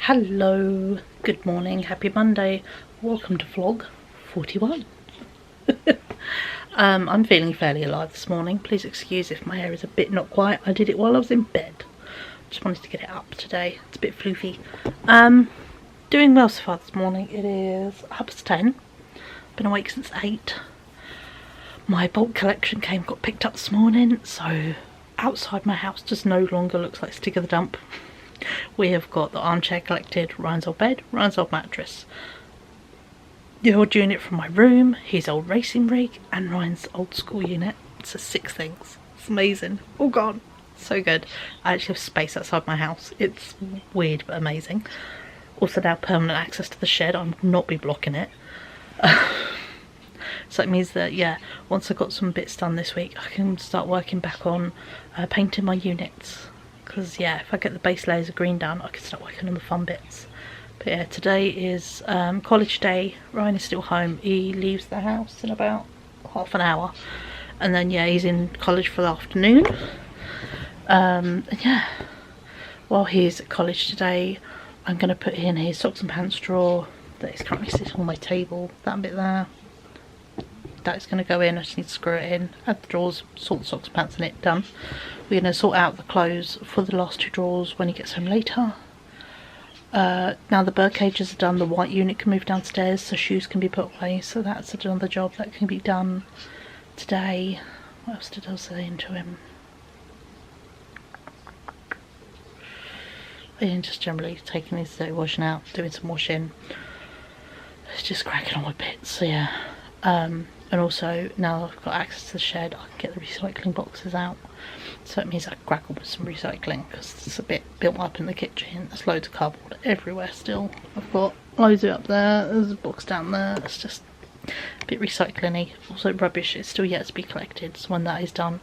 Hello, good morning, happy Monday, welcome to vlog 41. I'm feeling fairly alive this morning. Please excuse if my hair is a bit not quite. I did it while I was in bed. Just wanted to get it up today. It's a bit floofy. Doing well so far this morning. It is 10:30. Been awake since 8. My bulk collection got picked up this morning, so outside my house just no longer looks like stick of the dump. We have got the armchair collected, Ryan's old bed, Ryan's old mattress, the old unit from my room, his old racing rig, and Ryan's old school unit. So 6 things. It's amazing. All gone. So good. I actually have space outside my house. It's weird but amazing. Also now permanent access to the shed. I will not be blocking it. So it means that, yeah, once I've got some bits done this week, I can start working back on painting my units. Because, yeah, if I get the base layers of green done, I can start working on the fun bits. But yeah, today is college day. Ryan is still home. He leaves the house in about half an hour. And then, yeah, he's in college for the afternoon. And yeah, while he's at college today, I'm going to put in his socks and pants drawer that is currently sitting on my table. That bit there. That's going to go in. I just need to screw it in, add the drawers, sort the socks and pants in it, done. We're going to sort out the clothes for the last 2 drawers when he gets home later. Now the bird cages are done, the white unit can move downstairs so shoes can be put away, so that's another job that can be done today. What else did I say into him? And just generally taking his dirty washing out, doing some washing. It's just cracking on with bits, so yeah. And also, now I've got access to the shed, I can get the recycling boxes out. So it means I can crack on with some recycling, because it's a bit built up in the kitchen. There's loads of cardboard everywhere still. I've got loads of it up there, there's a box down there. It's just a bit recycling-y. Also rubbish is still yet to be collected, so when that is done,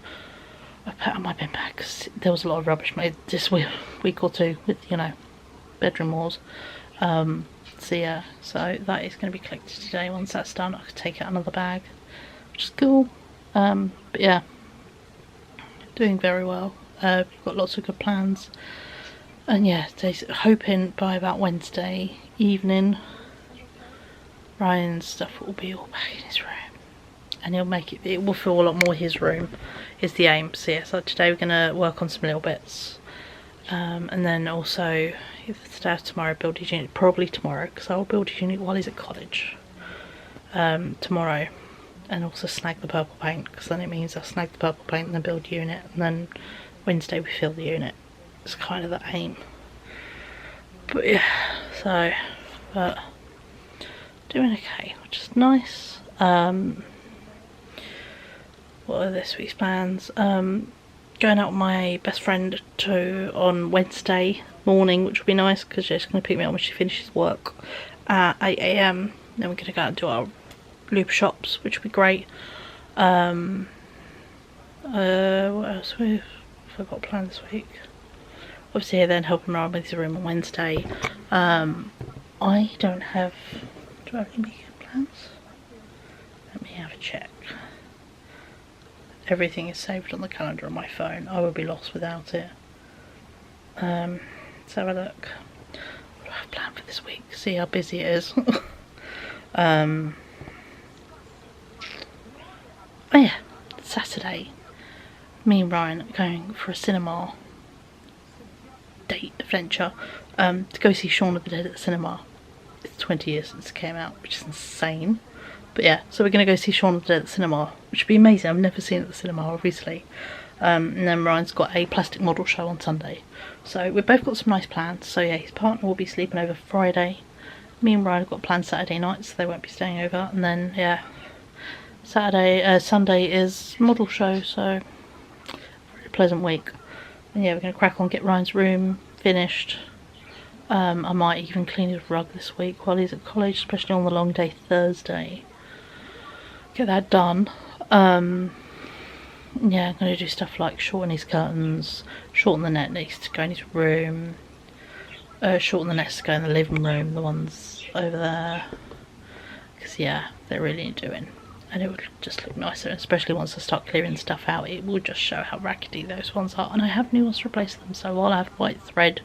I put out my bin bag, because there was a lot of rubbish made this week or 2 with, you know, bedroom wars. So yeah, so that is going to be collected today. Once that's done, I can take out another bag, which is cool. But yeah, doing very well. We've got lots of good plans, and yeah, hoping by about Wednesday evening, Ryan's stuff will be all back in his room, and it will feel a lot more his room, is the aim. So yeah, so today we're going to work on some little bits. And then also, if today or tomorrow, build his unit. Probably tomorrow, because I will build his unit while he's at college. Tomorrow. And also snag the purple paint, because then it means I'll snag the purple paint and then build the unit. And then Wednesday we fill the unit. It's kind of the aim. But yeah, so, but doing okay, which is nice. What are this week's plans? Going out with my best friend on Wednesday morning, which will be nice because she's going to pick me up when she finishes work at 8 AM. Then we're going to go out and do our loop shops, which will be great. What else we've got planned this week? Obviously, then helping around with his room on Wednesday. I don't have. Do I have any weekend plans? Let me have a check. Everything is saved on the calendar on my phone. I would be lost without it. Let's have a look. What do I have planned for this week? See how busy it is. Oh yeah, Saturday. Me and Ryan are going for a cinema date adventure to go see Shaun of the Dead at the cinema. It's 20 years since it came out, which is insane. But yeah, so we're going to go see Shaun of the Dead at the cinema, which would be amazing. I've never seen it at the cinema, obviously. And then Ryan's got a plastic model show on Sunday. So we've both got some nice plans. So yeah, his partner will be sleeping over Friday. Me and Ryan have got plans Saturday night, so they won't be staying over. And then, yeah, Sunday is model show, so very pleasant week. And yeah, we're going to crack on, get Ryan's room finished. I might even clean his rug this week while he's at college, especially on the long day Thursday. Get that done. Yeah, I'm going to do stuff like shorten his curtains, shorten the net needs to go in his room, shorten the nets to go in the living room, the ones over there, because yeah, they really need doing, and it would just look nicer, especially once I start clearing stuff out. It will just show how rackety those ones are, and I have new ones to replace them. So while I have white thread in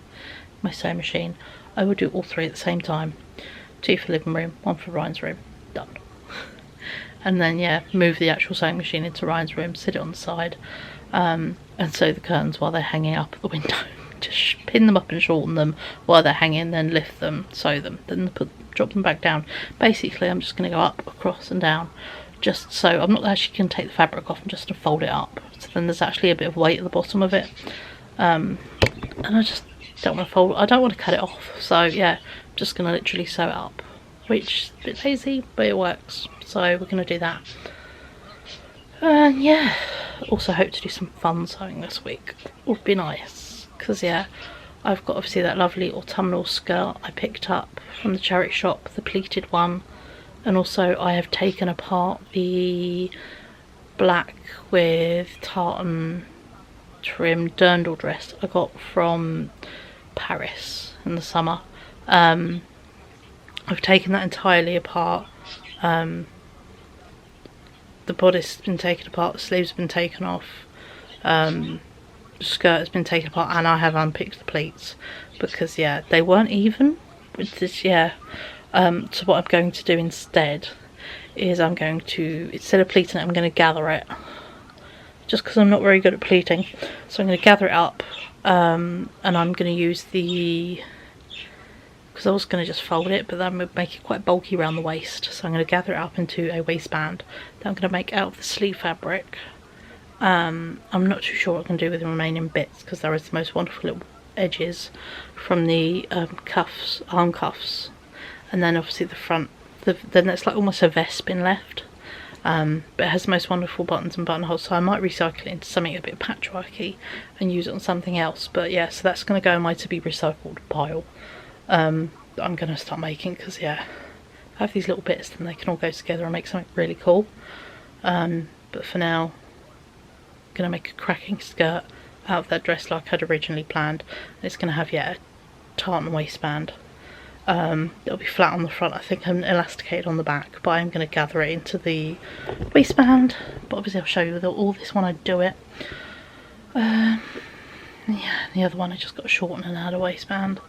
my sewing machine, I will do all three at the same time. 2 for living room, 1 for Ryan's room. Done. And then, yeah, move the actual sewing machine into Ryan's room, sit it on the side, and sew the curtains while they're hanging up at the window. Just pin them up and shorten them while they're hanging, then lift them, sew them, then drop them back down. Basically, I'm just going to go up, across and down, just so I'm not actually going to take the fabric off, I'm just going to fold it up. So then there's actually a bit of weight at the bottom of it. And I just don't want to fold, I don't want to cut it off. So yeah, I'm just going to literally sew it up, which is a bit lazy, but it works. So we're going to do that. And yeah, also hope to do some fun sewing this week. Would be nice. Because yeah, I've got obviously that lovely autumnal skirt I picked up from the charity shop, the pleated one, and also I have taken apart the black with tartan trim dirndl dress I got from Paris in the summer. I've taken that entirely apart. The bodice has been taken apart, the sleeves have been taken off, skirt has been taken apart, and I have unpicked the pleats because yeah, they weren't even with this. Yeah, so what I'm going to do instead is I'm going to, instead of pleating it, I'm going to gather it, just because I'm not very good at pleating. So I'm going to gather it up, and I'm going to use the, because I was going to just fold it, but that would make it quite bulky around the waist, so I'm going to gather it up into a waistband that I'm going to make out of the sleeve fabric. I'm not too sure what I can do with the remaining bits, because there is the most wonderful little edges from the cuffs, arm cuffs, and then obviously the front, then it's like almost a vest been left, but it has the most wonderful buttons and buttonholes, so I might recycle it into something a bit patchworky and use it on something else. But yeah, so that's going to go in my to be recycled pile that I'm going to start making, because yeah, if I have these little bits then they can all go together and make something really cool. But for now, going to make a cracking skirt out of that dress like I'd originally planned. It's going to have, yeah, a tartan waistband. It'll be flat on the front, I think, and elasticated on the back, but I'm going to gather it into the waistband. But obviously I'll show you with all this one I do it. Yeah, the other one I just got to shorten and add a waistband.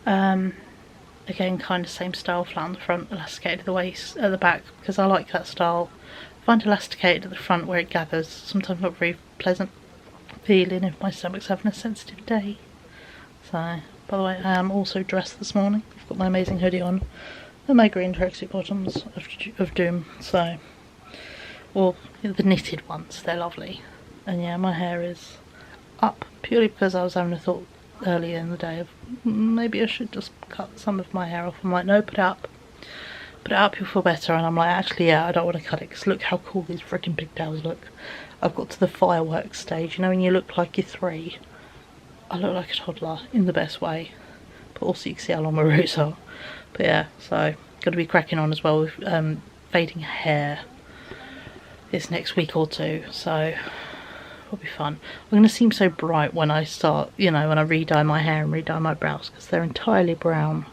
Again, kind of same style, flat on the front, elasticated at the waist, at the back, because I like that style. I find elasticated at the front where it gathers sometimes not very pleasant feeling if my stomach's having a sensitive day. So, by the way, I am also dressed this morning. I've got my amazing hoodie on and my green tracksuit bottoms of doom. So, well, the knitted ones, they're lovely. And yeah, my hair is up purely because I was having a thought earlier in the day of maybe I should just cut some of my hair off. I'm like, no, put it up, you'll feel better. And I'm like, actually, yeah, I don't want to cut it because look how cool these freaking pigtails look. I've got to the fireworks stage, you know, when you look like you're 3. I look like a toddler in the best way, but also you can see how long my roots are. But yeah, so got to be cracking on as well with fading hair this next week or two, so it'll be fun. I'm going to seem so bright when I start, you know, when I re-dye my hair and re-dye my brows, because they're entirely brown.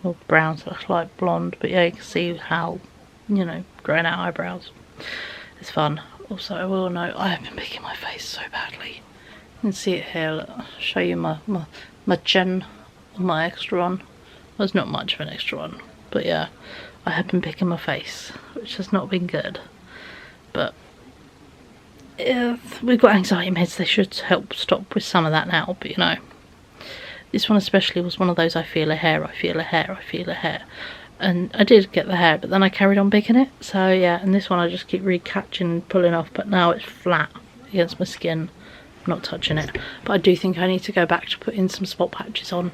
Well, brown / light blonde, but yeah, you can see how, you know, growing out eyebrows. It's fun. Also, I will note, I have been picking my face so badly. You can see it here, look. I'll show you my chin on my extra one. Well, it's not much of an extra one, but yeah, I have been picking my face, which has not been good. But if we've got anxiety meds, they should help stop with some of that now, but you know, this one especially was one of those I feel a hair, I feel a hair, I feel a hair. And I did get the hair, but then I carried on picking it. So yeah, and this one I just keep re-catching and pulling off, but now it's flat against my skin. I'm not touching it. But I do think I need to go back to put in some spot patches on,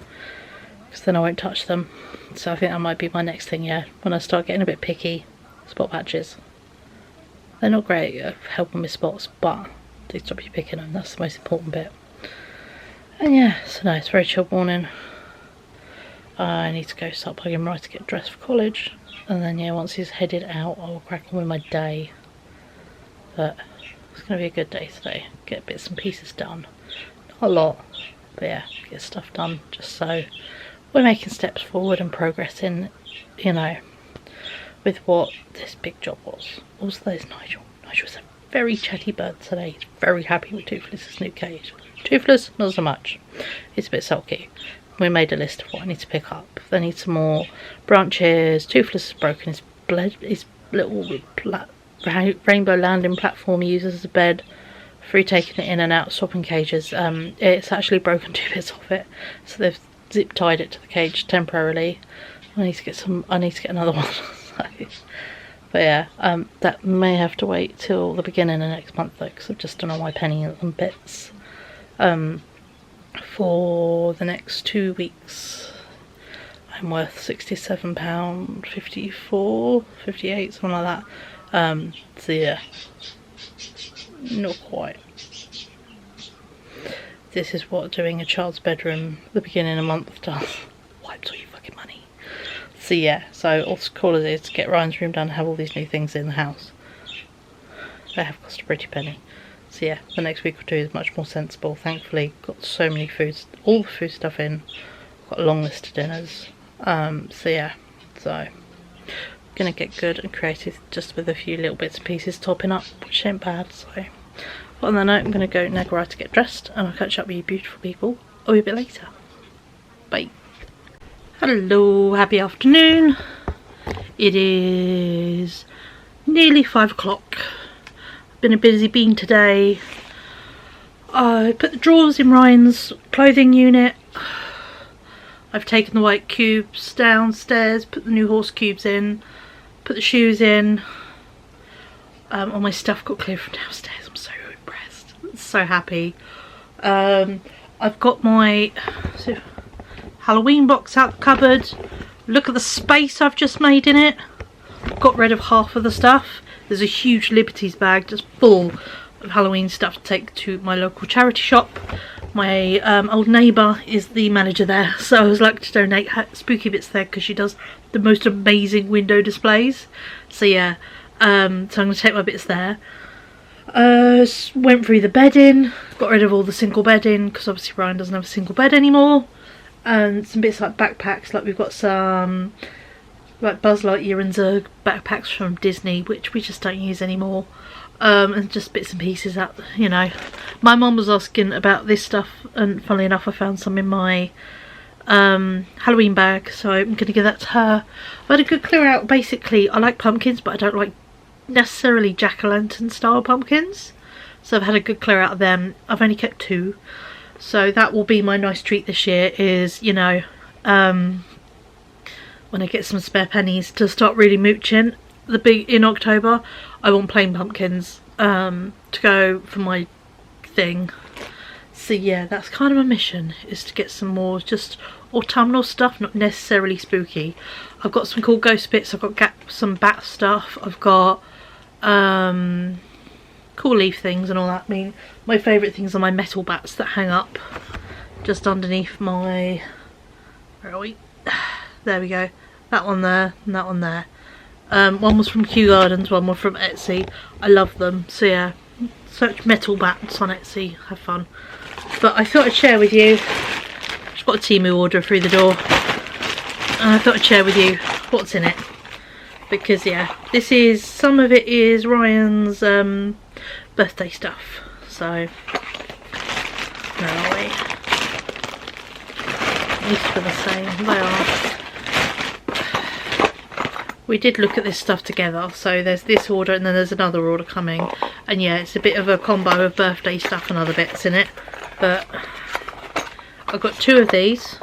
because then I won't touch them. So I think that might be my next thing, yeah. When I start getting a bit picky, spot patches. They're not great at helping with spots, but they stop you picking them. That's the most important bit. And yeah, so no, it's a very chill morning. I need to go start plugging Rice to get dressed for college, and then yeah, once he's headed out I'll crack on with my day. But it's going to be a good day today. Get bits and pieces done. Not a lot, but yeah, get stuff done just so we're making steps forward and progressing, you know, with what this big job was. Also, there's Nigel. Nigel's a very chatty bird today. He's very happy with Toothless's new cage. Toothless, not so much. It's a bit sulky. we made a list of what I need to pick up. They need some more branches. Toothless is broken. His little rainbow landing platform he uses as a bed. Through taking it in and out, swapping cages. It's actually broken 2 bits off it, so they've zip tied it to the cage temporarily. I need to get another one. But yeah, that may have to wait till the beginning of next month though, because I've just done all my pennies and bits for the next 2 weeks. I'm worth £67.54, 58, something like that. So yeah, not quite. This is what doing a child's bedroom at the beginning of a month does. Wipes all your fucking money. So yeah, so all cool as it is to get Ryan's room done and have all these new things in the house. They have cost a pretty penny. So yeah, the next week or two is much more sensible. Thankfully, got so many foods, all the food stuff in. Got a long list of dinners. So yeah, so gonna get good and creative just with a few little bits and pieces topping up, which ain't bad. So on that note, I'm gonna go Nagarai to get dressed, and I'll catch up with you beautiful people a wee bit later. Bye. Hello, happy afternoon. It is nearly 5 o'clock. Been a busy bean today. I put the drawers in Ryan's clothing unit. I've taken the white cubes downstairs, put the new horse cubes in, put the shoes in. All my stuff got cleared from downstairs. I'm so impressed. I'm so happy. I've got my Halloween box out the cupboard. Look at the space I've just made in it. Got rid of half of the stuff. There's a huge Liberties bag just full of Halloween stuff to take to my local charity shop. My old neighbour is the manager there, so I was like to donate spooky bits there because she does the most amazing window displays. So yeah, so I'm going to take my bits there. Went through the bedding, got rid of all the single bedding because obviously Ryan doesn't have a single bed anymore. And some bits like backpacks, like we've got some like Buzz Lightyear and Zurg backpacks from Disney, which we just don't use anymore. And just bits and pieces that, you know. My mum was asking about this stuff, and funnily enough I found some in my Halloween bag, so I'm going to give that to her. I've had a good clear out. Basically, I like pumpkins, but I don't like necessarily jack-o'-lantern style pumpkins, so I've had a good clear out of them. I've only kept 2, so that will be my nice treat this year, is, you know, when I get some spare pennies to start really mooching in October. I want plain pumpkins to go for my thing. So yeah, that's kind of my mission, is to get some more just autumnal stuff, not necessarily spooky. I've got some cool ghost bits. I've got some bat stuff. I've got cool leaf things and all that. I mean, my favourite things are my metal bats that hang up just underneath my, where are we? There we go. That one there and that one there. One was from Kew Gardens, one was from Etsy. I love them. So yeah, search metal bats on Etsy, have fun. But I thought I'd share with you, just got a Temu order through the door, and I thought I'd share with you what's in it. Because yeah, this is, some of it is Ryan's birthday stuff. So, where are we? At least for the same, they are. We did look at this stuff together, so there's this order and then there's another order coming, and yeah, it's a bit of a combo of birthday stuff and other bits in it. But I've got 2 of these.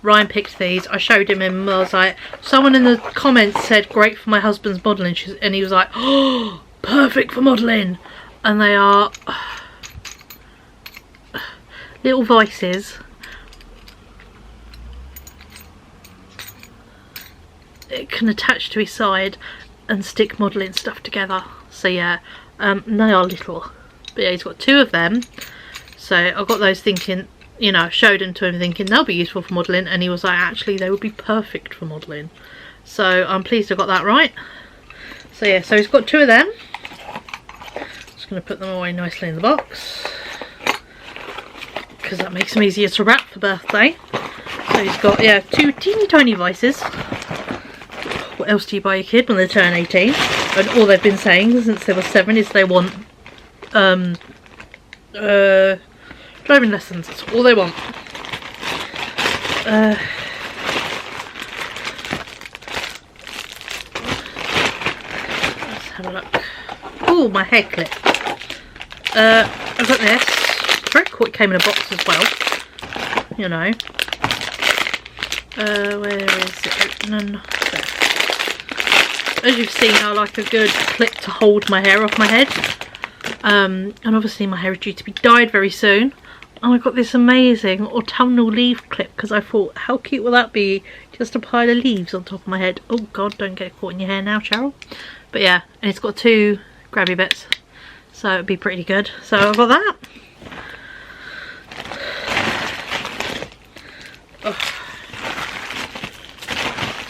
Ryan picked these. I showed him and I was like, someone in the comments said great for my husband's modelling, and he was like, oh, perfect for modelling. And they are little vices. It can attach to his side and stick modelling stuff together. So yeah, they are little, but yeah, he's got 2 of them. So I got those thinking, you know, showed them to him thinking they'll be useful for modelling, and he was like, actually they would be perfect for modelling. So I'm pleased I got that right. So yeah, so he's got 2 of them. Just going to put them away nicely in the box, because that makes them easier to wrap for birthday. So he's got, yeah, 2 teeny tiny vices. What else do you buy a kid when they turn 18? And all they've been saying since they were 7 is they want driving lessons. That's all they want. Let's have a look. Oh, my hair clip. I've got this. Very cool. It came in a box as well. You know. Where is it? Opening there. As you've seen, I like a good clip to hold my hair off my head. And obviously my hair is due to be dyed very soon. And I got this amazing autumnal leaf clip because I thought, how cute will that be? Just a pile of leaves on top of my head. Oh God, don't get caught in your hair now, Cheryl. But yeah, and it's got 2 grabby bits, so it'd be pretty good. So I've got that. Oh.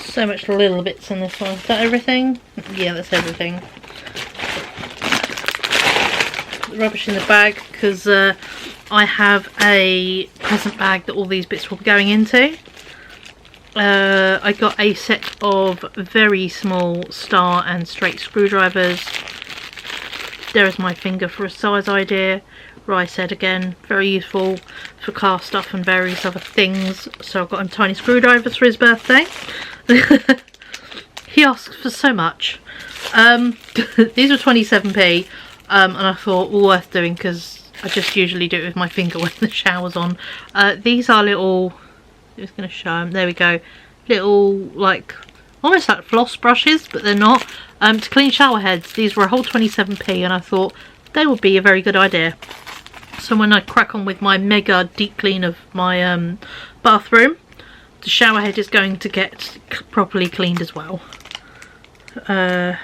So much little bits in this one. Is that everything? Yeah, that's everything. Put the rubbish in the bag because I have a present bag that all these bits will be going into. I got a set of very small star and straight screwdrivers. There is my finger for a size idea. Rye said again, very useful for car stuff and various other things. So I've got him tiny screwdrivers for his birthday. He asks for so much. These were 27p, and I thought well, worth doing because I just usually do it with my finger when the shower's on. These are little, I'm just going to show them, there we go, little like almost like floss brushes, but they're not, to clean shower heads. These were a whole 27p and I thought they would be a very good idea. So when I crack on with my mega deep clean of my bathroom, the shower head is going to get properly cleaned as well. I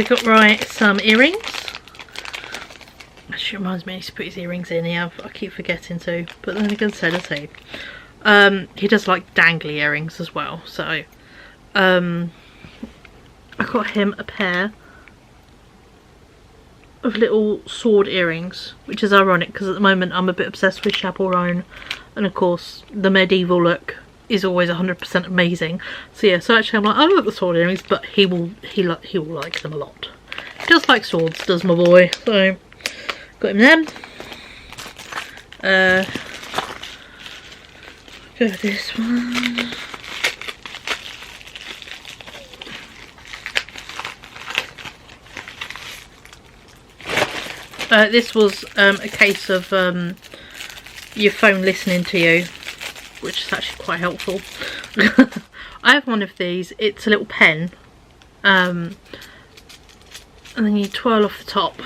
got Rye some earrings. Actually reminds me he needs to put his earrings in here. I keep forgetting to, but then again so does he. He does like dangly earrings as well, so I got him a pair of little sword earrings, which is ironic because at the moment I'm a bit obsessed with chaperone, and of course the medieval look is always 100% amazing. So yeah, so actually I'm like, I love the sword earrings, but he will like them a lot. He does like swords, does my boy. So got him them. Go with this one. This was a case of your phone listening to you, which is actually quite helpful. I have one of these. It's a little pen, and then you twirl off the top,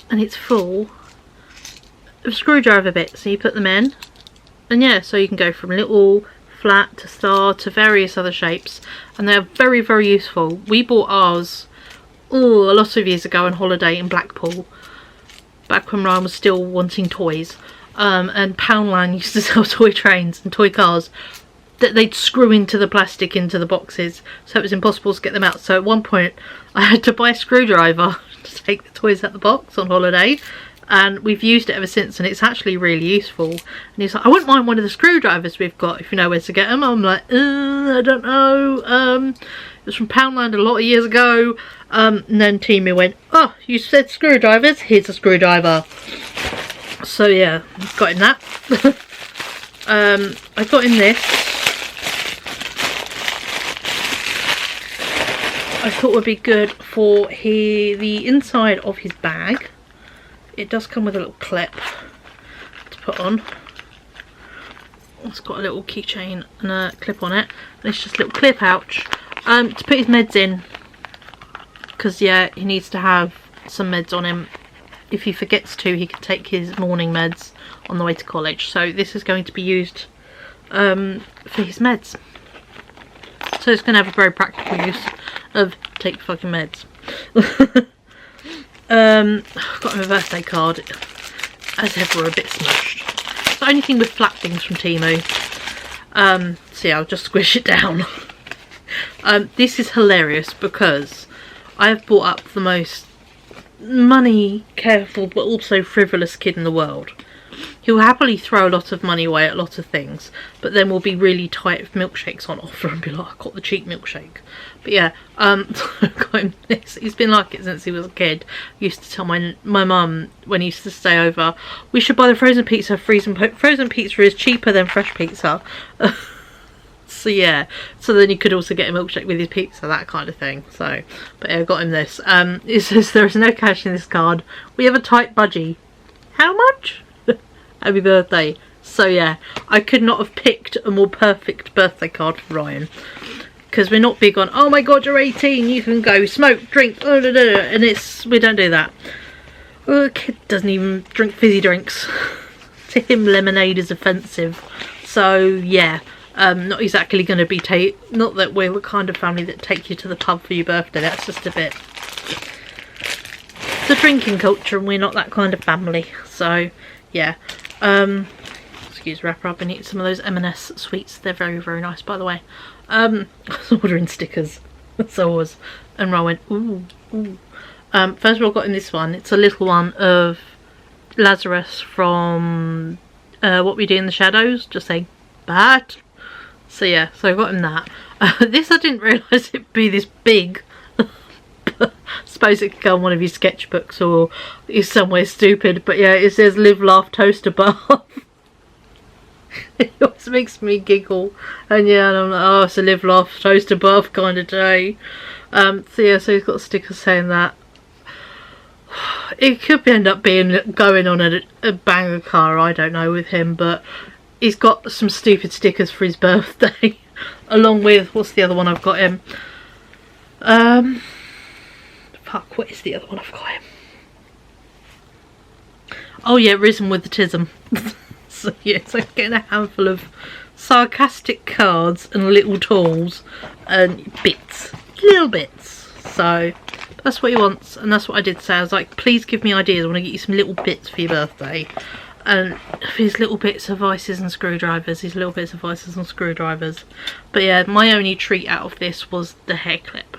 and it's full of screwdriver bits. So you put them in, and yeah, so you can go from little flat to star to various other shapes, and they're very, very useful. We bought ours a lot of years ago on holiday in Blackpool, back when Ryan was still wanting toys, and Poundland used to sell toy trains and toy cars that they'd screw into the plastic into the boxes, so it was impossible to get them out. So at one point I had to buy a screwdriver to take the toys out the box on holiday, and we've used it ever since, and it's actually really useful. And he's like, I wouldn't mind one of the screwdrivers we've got if you know where to get them. I'm like, I don't know. It was from Poundland a lot of years ago. And then Timmy went, oh, you said screwdrivers, here's a screwdriver. So yeah, got in that. I got in this. I thought would be good for the inside of his bag. It does come with a little clip to put on. It's got a little keychain and a clip on it. And it's just a little clear pouch to put his meds in. Because yeah, he needs to have some meds on him. If he forgets to, he can take his morning meds on the way to college. So this is going to be used for his meds. So it's going to have a very practical use of take fucking meds. Got him a birthday card, as ever a bit smushed. It's the only thing with flat things from Temu. So yeah, I'll just squish it down. This is hilarious because I have brought up the most money careful but also frivolous kid in the world. He'll happily throw a lot of money away at a lot of things, but then we'll be really tight with milkshakes on offer and be like, I got the cheap milkshake. But yeah, got him this. He's been like it since he was a kid. I used to tell my mum when he used to stay over, we should buy the frozen pizza. Frozen pizza is cheaper than fresh pizza. So yeah, so then you could also get a milkshake with his pizza, that kind of thing. So, but yeah, I got him this. It says there is no cash in this card. We have a tight budgie. How much? Happy birthday. So yeah, I could not have picked a more perfect birthday card for Ryan, because we're not big on, oh my god, you're 18, you can go smoke, drink, and we don't do that. The kid doesn't even drink fizzy drinks. To him, lemonade is offensive. So yeah, not exactly going to be not that we're the kind of family that take you to the pub for your birthday. That's just a bit the drinking culture, and we're not that kind of family. So yeah, excuse wrapper, I've been eating some of those M&S sweets. They're very, very nice, by the way. I was ordering stickers, so I was, and I went, ooh, ooh. First of all, I got in this one. It's a little one of Lazarus from What We Do in the Shadows, just saying bad. So yeah, so I got him that. This I didn't realise it'd be this big. I suppose it could go on one of your sketchbooks or is somewhere stupid, but yeah, it says live, laugh, toast above. It always makes me giggle, and yeah, and I'm like, oh, it's a live, laugh, toast above kind of day. So yeah, so he's got a sticker saying that. It could end up being going on a banger car, I don't know, with him, but he's got some stupid stickers for his birthday, along with, what's the other one I've got him? Fuck, what is the other one I've got him? Oh yeah, Risen with the Tism. So yeah, so I'm getting a handful of sarcastic cards and little tools and bits, little bits. So that's what he wants, and that's what I did say. I was like, please give me ideas. I want to get you some little bits for your birthday. And his little bits of vices and screwdrivers, But yeah, my only treat out of this was the hair clip.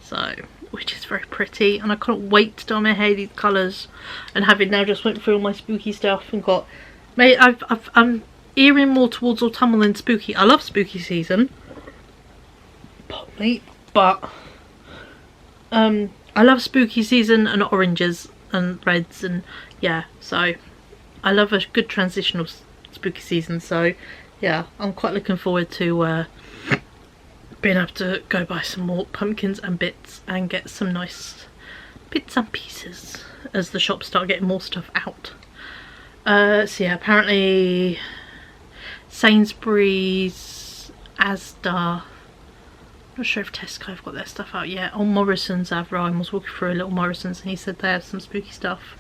So, which is very pretty, and I couldn't wait to dye my hair these colours. And having now just went through all my spooky stuff and got, mate, I'm earing more towards autumnal than spooky. I love spooky season, but I love spooky season and oranges and reds, and yeah, so I love a good transitional spooky season. So yeah, I'm quite looking forward to being able to go buy some more pumpkins and bits and get some nice bits and pieces as the shops start getting more stuff out. So yeah, apparently Sainsbury's, Asda, not sure if Tesco have got their stuff out yet. Oh, Morrison's have. Ryan was walking through a little Morrison's and he said they have some spooky stuff.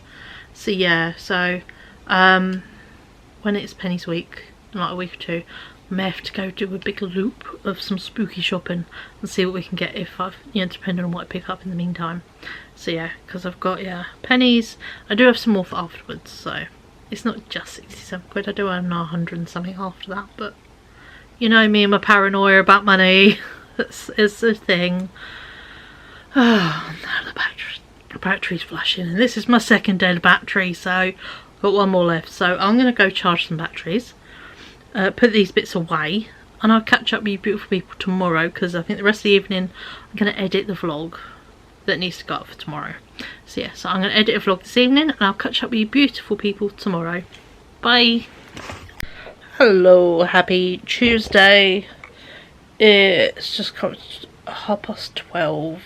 So yeah, so when it's Penny's week, in like a week or two, I may have to go do a big loop of some spooky shopping and see what we can get, if I've, you know, depending on what I pick up in the meantime. So yeah, because I've got, yeah, pennies. I do have some more for afterwards, so it's not just 67 quid. I do earn 100 and something after that, but you know me and my paranoia about money. It's a thing. Oh, now the battery's flashing, and this is my second dead battery, so I've got one more left. So I'm going to go charge some batteries, put these bits away, and I'll catch up with you beautiful people tomorrow, because I think the rest of the evening I'm going to edit the vlog that needs to go up for tomorrow. So yeah, so I'm going to edit a vlog this evening, and I'll catch up with you beautiful people tomorrow. Bye. Hello, happy Tuesday. It's just 12:30.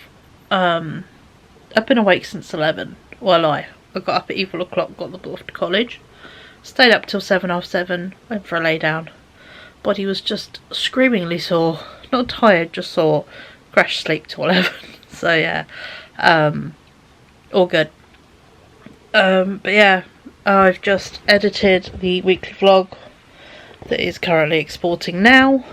I've been awake since 11. Well, I got up at 8 o'clock, got the bus to college, stayed up till 7:30, went for a lay down. Body was just screamingly sore, not tired, just sore. Crashed sleep till 11. So yeah, all good. But yeah, I've just edited the weekly vlog that is currently exporting now.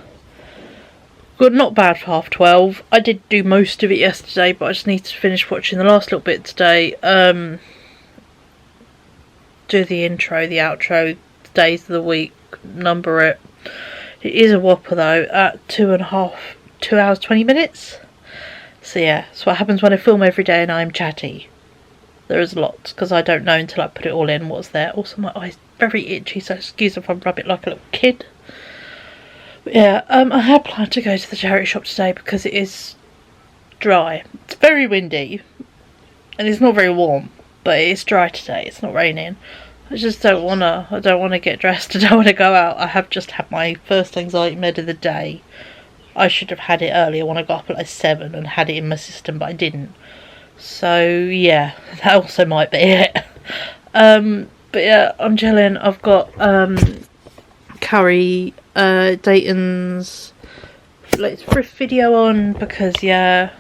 Good, not bad for 12:30. I did do most of it yesterday, but I just need to finish watching the last little bit today. Do the intro, the outro, days of the week, number it. It is a whopper though, at 2 hours 20 minutes. So yeah, that's what happens when I film every day and I'm chatty. There is a lot, because I don't know until I put it all in what's there. Also, my eye's very itchy, so excuse if I rub it like a little kid. But yeah, I had planned to go to the charity shop today because it is dry. It's very windy, and it's not very warm, but it is dry today. It's not raining. I just don't wanna. I don't want to get dressed. I don't want to go out. I have just had my first anxiety med of the day. I should have had it earlier when I got up at like 7 and had it in my system, but I didn't. So yeah, that also might be it. But yeah, I'm chilling. I've got Carrie Dayton's thrift video on, because yeah,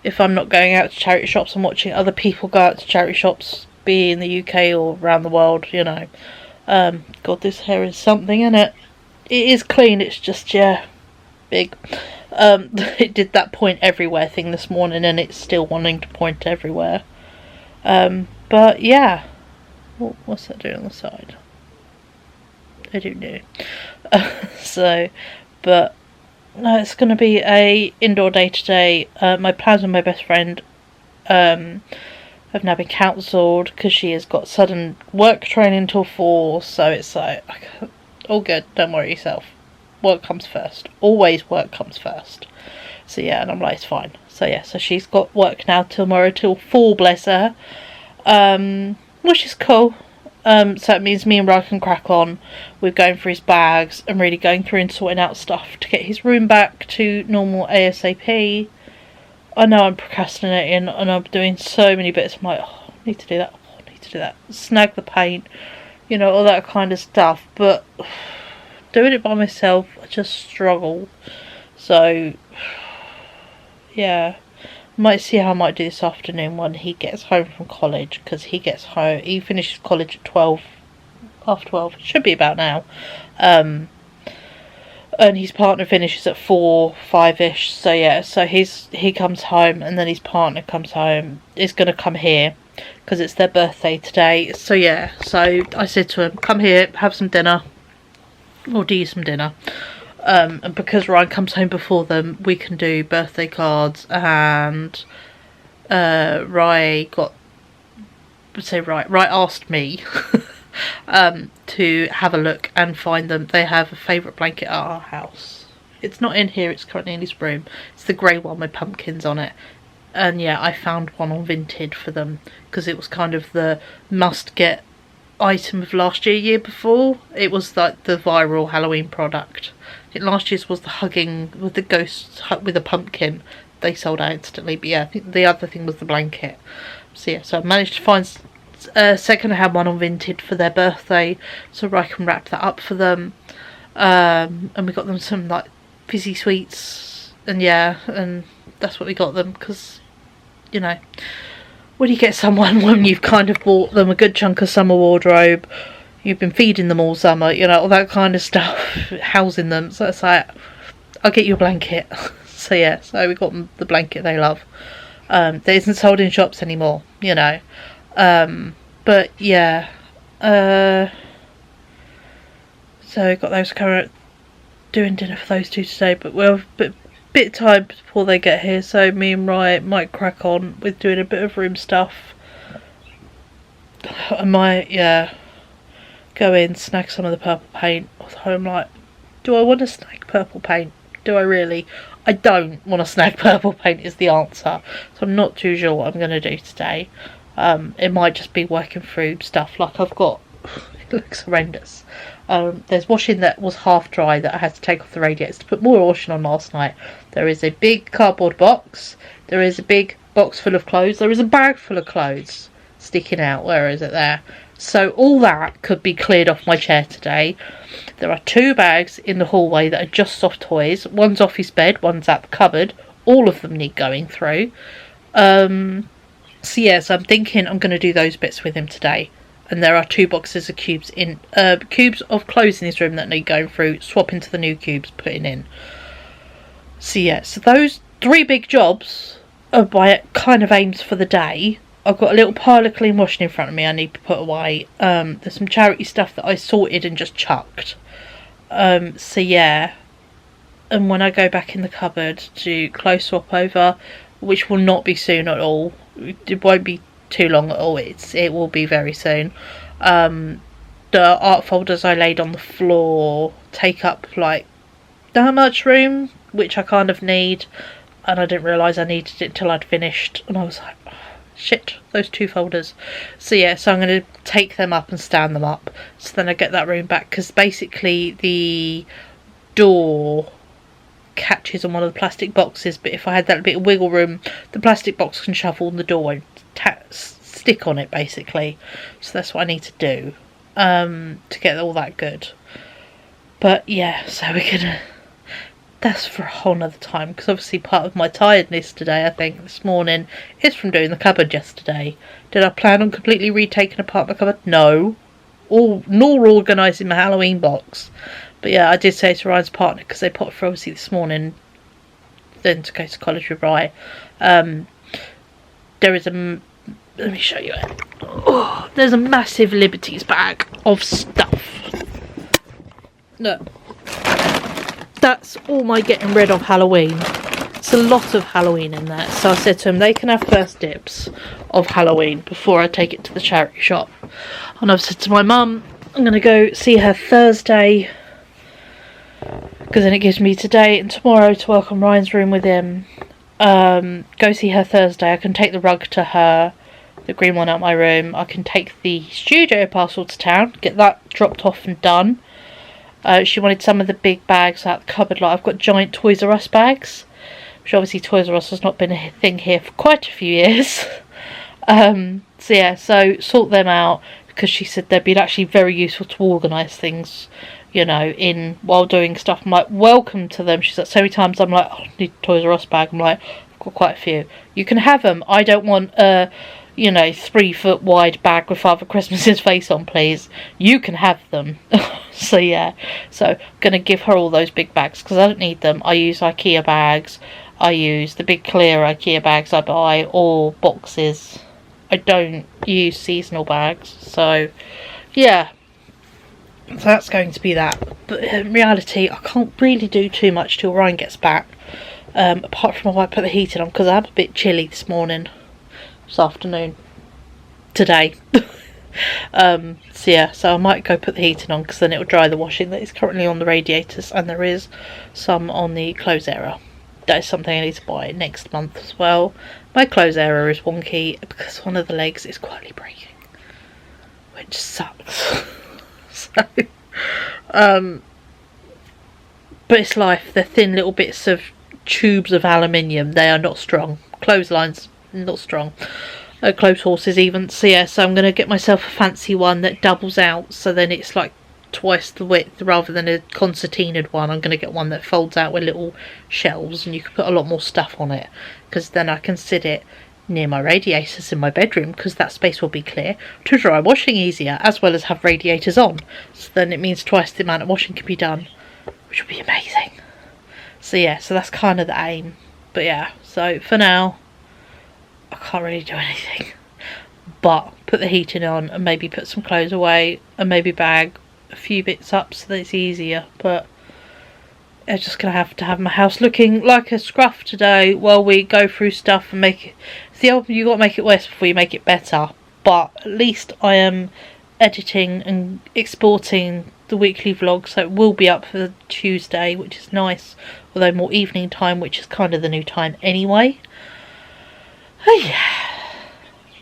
if I'm not going out to charity shops, I'm watching other people go out to charity shops, be in the UK or around the world, you know. God, this hair is something, isn't it? It is clean, it's just, yeah, big. It did that point everywhere thing this morning, and it's still wanting to point everywhere. But yeah, what's that doing on the side? I don't know. So, but no, it's going to be a indoor day today. My plans with my best friend have now been cancelled because she has got sudden work training till 4. So it's like, all good. Don't worry yourself. Work comes first. Always work comes first. So yeah, and I'm like, it's fine. So yeah, so she's got work now tomorrow till 4, bless her. Which is cool. So it means me and Ryan can crack on with going through his bags and really going through and sorting out stuff to get his room back to normal ASAP. I know I'm procrastinating and I'm doing so many bits. I'm like, oh, I need to do that. Oh, I need to do that. Snag the paint, you know, all that kind of stuff. But doing it by myself, I just struggle. So yeah, might see how I might do this afternoon when he gets home from college, because he gets home, he finishes college at 12, half 12, it should be about now, and his partner finishes at 4, 5ish. So yeah, so he comes home, and then his partner comes home, is going to come here because it's their birthday today. So yeah, so I said to him, come here, have some dinner, or do you some dinner. And because Ryan comes home before them, we can do birthday cards, and Ryan asked me to have a look and find them. They have a favourite blanket at our house. It's not in here, it's currently in his room. It's the grey one with pumpkins on it. And yeah, I found one on Vinted for them, because it was kind of the must-get item of last year before. It was like the viral Halloween product. I think last year's was the hugging with the ghost with a pumpkin. They sold out instantly. But yeah, I think the other thing was the blanket. So yeah, so I managed to find second-hand one on Vinted for their birthday, so I can wrap that up for them. And we got them some like fizzy sweets, and yeah, and that's what we got them, because you know, when you get someone when you've kind of bought them a good chunk of summer wardrobe, you've been feeding them all summer, you know, all that kind of stuff, housing them, so it's like, I'll get you a blanket. So yeah, so we got them the blanket they love. That isn't sold in shops anymore, you know. But yeah, so we got those current doing dinner for those two today, but we'll have a bit of time before they get here, so me and Ryan might crack on with doing a bit of room stuff. I might, yeah, go in, snag some of the purple paint. Although I'm like, do I want to snag purple paint? Do I really? I don't want to snag purple paint is the answer. So I'm not too sure what I'm going to do today. It might just be working through stuff like I've got. It looks horrendous. There's washing that was half dry that I had to take off the radiators to put more washing on last night. There is a big cardboard box. There is a big box full of clothes. There is a bag full of clothes sticking out. Where is it there? So all that could be cleared off my chair today. There are 2 bags in the hallway that are just soft toys. One's off his bed, one's at the cupboard. All of them need going through. So yeah, so I'm thinking I'm going to do those bits with him today. And there are 2 boxes of cubes of clothes in his room that need going through, swap into the new cubes, putting in. So yeah, so those 3 big jobs are my kind of aims for the day. I've got a little pile of clean washing in front of me I need to put away. There's some charity stuff that I sorted and just chucked. So yeah, and when I go back in the cupboard to clothes swap over, which will not be soon at all, it won't be too long at all. It will be very soon. The art folders I laid on the floor take up like that much room, which I kind of need, and I didn't realise I needed it till I'd finished, and I was like, oh, shit, those 2 folders. So yeah, so I'm going to take them up and stand them up, so then I get that room back, because basically the door catches on one of the plastic boxes, but if I had that bit of wiggle room, the plastic box can shuffle and the door won't stick on it, basically. So that's what I need to do to get all that good. But yeah, so we're gonna, that's for a whole nother time, because obviously part of my tiredness today, I think, this morning, is from doing the cupboard yesterday. Did I plan on completely retaking apart my cupboard? No. Nor organising my Halloween box. But yeah, I did say to Ryan's partner, because they popped for obviously this morning, then to go to college with Ryan, there is a, let me show you it. Oh, there's a massive Liberties bag of stuff. Look, that's all my getting rid of Halloween. It's a lot of Halloween in there. So I said to him, they can have first dibs of Halloween before I take it to the charity shop. And I've said to my mum, I'm going to go see her Thursday, because then it gives me today and tomorrow to work on Ryan's room with him. Go see her Thursday. I can take the rug to her, the green one out my room. I can take the studio parcel to town, get that dropped off and done. She wanted some of the big bags out the cupboard. Like, I've got giant Toys R Us bags, which obviously Toys R Us has not been a thing here for quite a few years. So yeah, so sort them out, because she said they'd be actually very useful to organise things, you know, in while doing stuff. I'm like, welcome to them. She's like, so many times I'm like, oh, I need a Toys R Us bag. I'm like, I've got quite a few. You can have them. I don't want a, you know, 3 foot wide bag with Father Christmas's face on, please. You can have them. So yeah, so I'm going to give her all those big bags, because I don't need them. I use IKEA bags. I use the big clear IKEA bags I buy, or boxes. I don't use seasonal bags. So yeah, so that's going to be that. But in reality, I can't really do too much till Ryan gets back, apart from I might put the heating on, because I'm a bit chilly this afternoon, today. So yeah, so I might go put the heating on, because then it'll dry the washing that is currently on the radiators, and there is some on the clothes area. That is something I need to buy next month as well. My clothes area is wonky because one of the legs is quietly breaking, which sucks. So, but it's life. They're thin little bits of tubes of aluminium. They are not strong. Clotheslines, not strong. Clothes horses even. So yeah, so I'm going to get myself a fancy one that doubles out, so then it's like twice the width rather than a concertinaed one. I'm going to get one that folds out with little shelves, and you can put a lot more stuff on it, because then I can sit it near my radiators in my bedroom, because that space will be clear to dry washing easier, as well as have radiators on. So then it means twice the amount of washing can be done, which would be amazing. So yeah, so that's kind of the aim. But yeah, so for now I can't really do anything but put the heating on, and maybe put some clothes away, and maybe bag a few bits up so that it's easier. But I'm just going to have my house looking like a scruff today while we go through stuff and make it. See, you got to make it worse before you make it better. But at least I am editing and exporting the weekly vlog, so it will be up for Tuesday, which is nice, although more evening time, which is kind of the new time anyway. Oh yeah,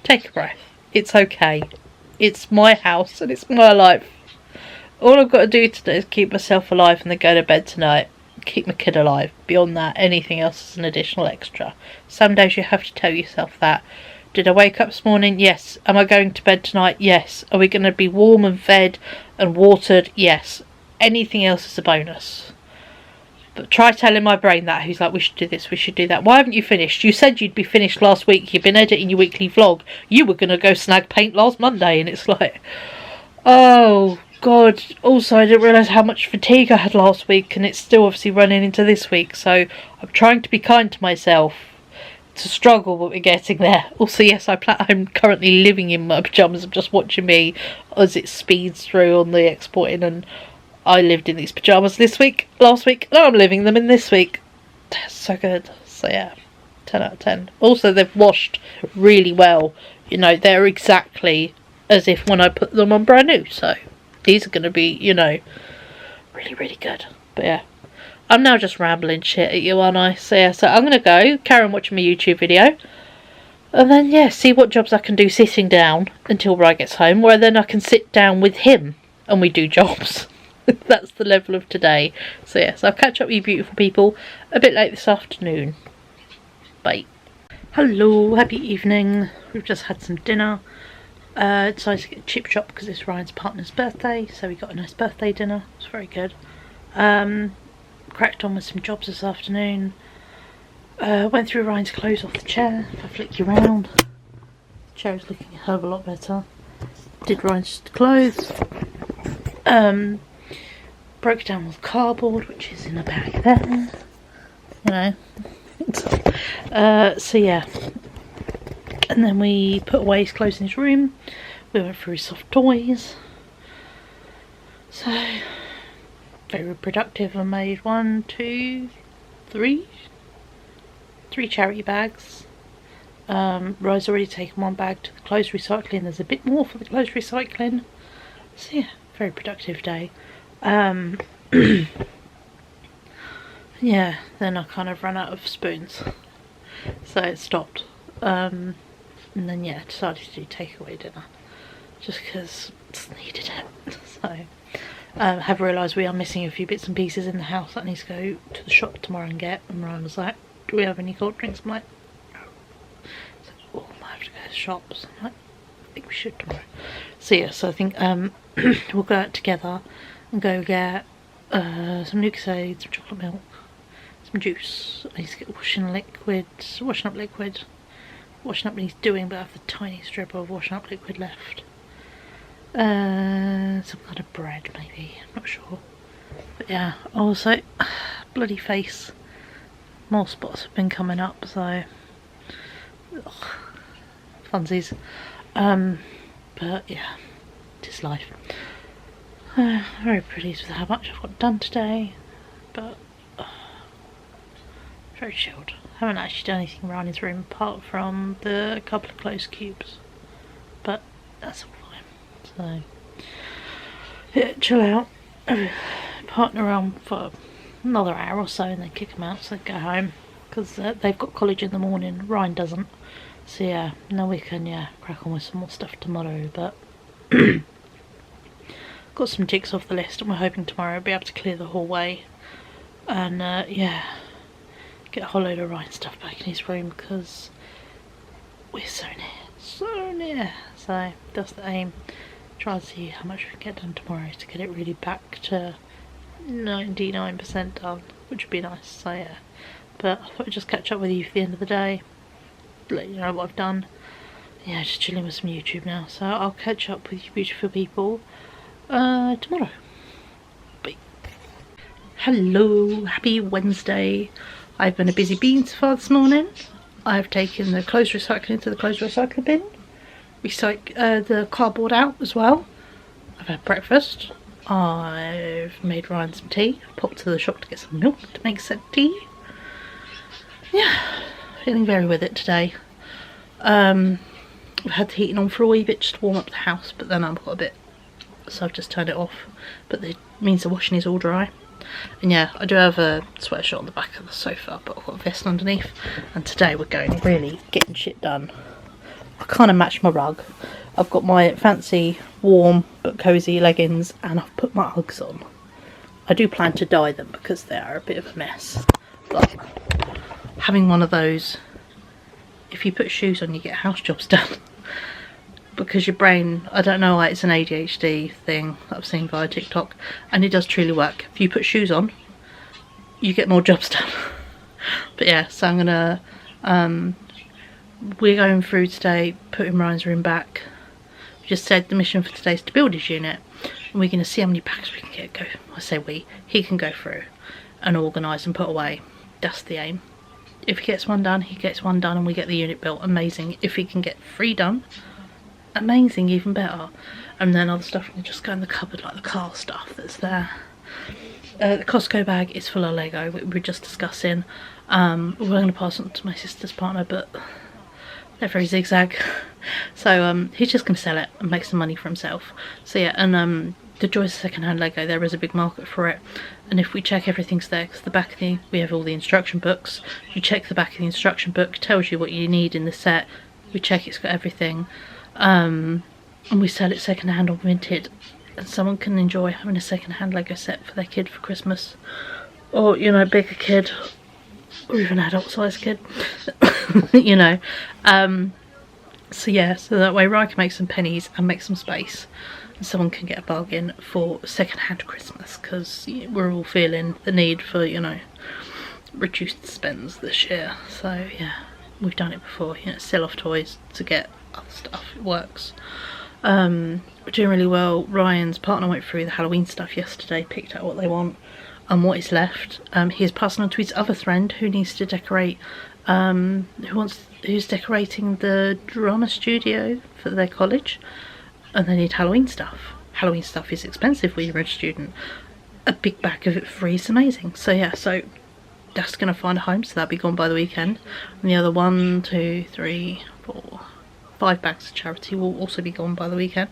take a breath. It's okay. It's my house and it's my life. All I've got to do today is keep myself alive and then go to bed tonight. Keep my kid alive. Beyond that, anything else is an additional extra. Some days you have to tell yourself that. Did I wake up this morning? Yes. Am I going to bed tonight? Yes. Are we going to be warm and fed and watered? Yes. Anything else is a bonus. But try telling my brain that, who's like, we should do this, we should do that. Why haven't you finished? You said you'd be finished last week. You've been editing your weekly vlog. You were going to go snag paint last Monday. And it's like, oh God. Also, I didn't realise how much fatigue I had last week, and it's still obviously running into this week. So I'm trying to be kind to myself. It's a struggle, but we're getting there. Also, yes, I'm currently living in my pyjamas. I'm just watching me as it speeds through on the exporting, and I lived in these pyjamas last week, now I'm living them in this week. That's so good. So yeah, 10 out of 10. Also, they've washed really well you know, they're exactly as if when I put them on brand new. So these are going to be, you know, really, really good. But yeah, I'm now just rambling shit at you, aren't I? So yeah, so I'm going to go carry on watching my YouTube video. And then, yeah, see what jobs I can do sitting down until Ryan gets home, where then I can sit down with him and we do jobs. That's the level of today. So, yes, I'll catch up with you beautiful people a bit late this afternoon. Bye. Hello, happy evening. We've just had some dinner. Decided to get a chip shop because it's Ryan's partner's birthday, so we got a nice birthday dinner. It was very good. Cracked on with some jobs this afternoon. Went through Ryan's clothes off the chair. If I flick you around, the chair is looking a hell of a lot better. Did Ryan's clothes. Broke down with cardboard, which is in a bag there. You know. So yeah. And then we put away his clothes in his room. We went through his soft toys. So very productive. I made 1, 2, 3. 3 charity bags. Ryan's already taken 1 bag to the clothes recycling. There's a bit more for the clothes recycling. So yeah, very productive day. Yeah, then I kind of ran out of spoons, so it stopped. And then yeah, decided to do takeaway dinner, just because just needed it. So have realised we are missing a few bits and pieces in the house that I need to go to the shop tomorrow and get. And Ryan was like, do we have any cold drinks? I'm like, no. So, oh, I might have to go to the shops. I'm like, I think we should tomorrow. So yeah, so I think we'll go out together and go get some Lucasade, some chocolate milk, some juice. I need to get washing up liquid. Washing up needs doing, but I have the tiniest drip of washing up liquid left. Some kind of bread maybe, I'm not sure. But yeah, also, bloody face. More spots have been coming up, so ugh, funsies. But yeah, it is life. Very pleased with how much I've got done today, but very chilled. Haven't actually done anything around his room apart from the couple of clothes cubes, but that's all fine. So yeah, chill out, partner around for another hour or so and then kick them out so they go home, because they've got college in the morning. Ryan doesn't. So yeah, now we can crack on with some more stuff tomorrow. But got some ticks off the list, and we're hoping tomorrow we'll be able to clear the hallway and yeah, get a whole load of Ryan stuff back in his room, because we're so near. So that's the aim. Try to see how much we can get done tomorrow to get it really back to 99% done, which would be nice. So yeah, but I thought I'd just catch up with you for the end of the day, let you know what I've done. Yeah, just chilling with some YouTube now, so I'll catch up with you beautiful people tomorrow. Bye. Hello, happy Wednesday. I've been a busy bean so far this morning. I've taken the clothes recycling to the clothes recycling bin, the cardboard out as well. I've had breakfast. I've made Ryan some tea. Popped to the shop to get some milk to make said tea. Yeah, feeling very with it today. I've had the heating on for a wee bit just to warm up the house, but then I've got a bit, so I've just turned it off. But it means the washing is all dry. And yeah, I do have a sweatshirt on the back of the sofa, but I've got a vest underneath. And today we're going really getting shit done. I kind of match my rug. I've got my fancy warm but cosy leggings, and I've put my Uggs on. I do plan to dye them because they are a bit of a mess, but having one of those, if you put shoes on you get house jobs done, because your brain, I don't know why, it's an ADHD thing that I've seen via TikTok, and it does truly work. If you put shoes on, you get more jobs done. But yeah, so I'm gonna we're going through today putting Ryan's room back. We just said the mission for today is to build his unit, and we're going to see how many packs we can go. I say he can go through and organise and put away. That's the aim. If he gets one done, he gets one done, and we get the unit built. Amazing. If he can get 3 done, amazing, even better. And then other stuff can just go in the cupboard, like the car stuff that's there. The Costco bag is full of Lego, we were just discussing. We're going to pass on to my sister's partner, but they're very zigzag. So he's just going to sell it and make some money for himself. So yeah, and the joys of second-hand Lego, there is a big market for it. And if we check everything's there, because the back of we have all the instruction books. You check the back of the instruction book, tells you what you need in the set. We check it's got everything, and we sell it second-hand or minted. And someone can enjoy having a second-hand Lego set for their kid for Christmas, or you know, bigger kid, or even adult-sized kid. You know, so yeah, so that way Ryan can make some pennies and make some space, and someone can get a bargain for second-hand Christmas, because we're all feeling the need for, you know, reduced spends this year. So yeah, we've done it before, you know, sell off toys to get other stuff. It works. We're doing really well. Ryan's partner went through the Halloween stuff yesterday, picked out what they want and what is left. He's passing on to his other friend who needs to decorate, who's decorating the drama studio for their college, and they need Halloween stuff. Halloween stuff is expensive when you're a student. A big bag of it for free is amazing. So yeah, so that's going to find a home, so that'll be gone by the weekend. And the other 1, 2, 3, 4, 5 bags of charity will also be gone by the weekend.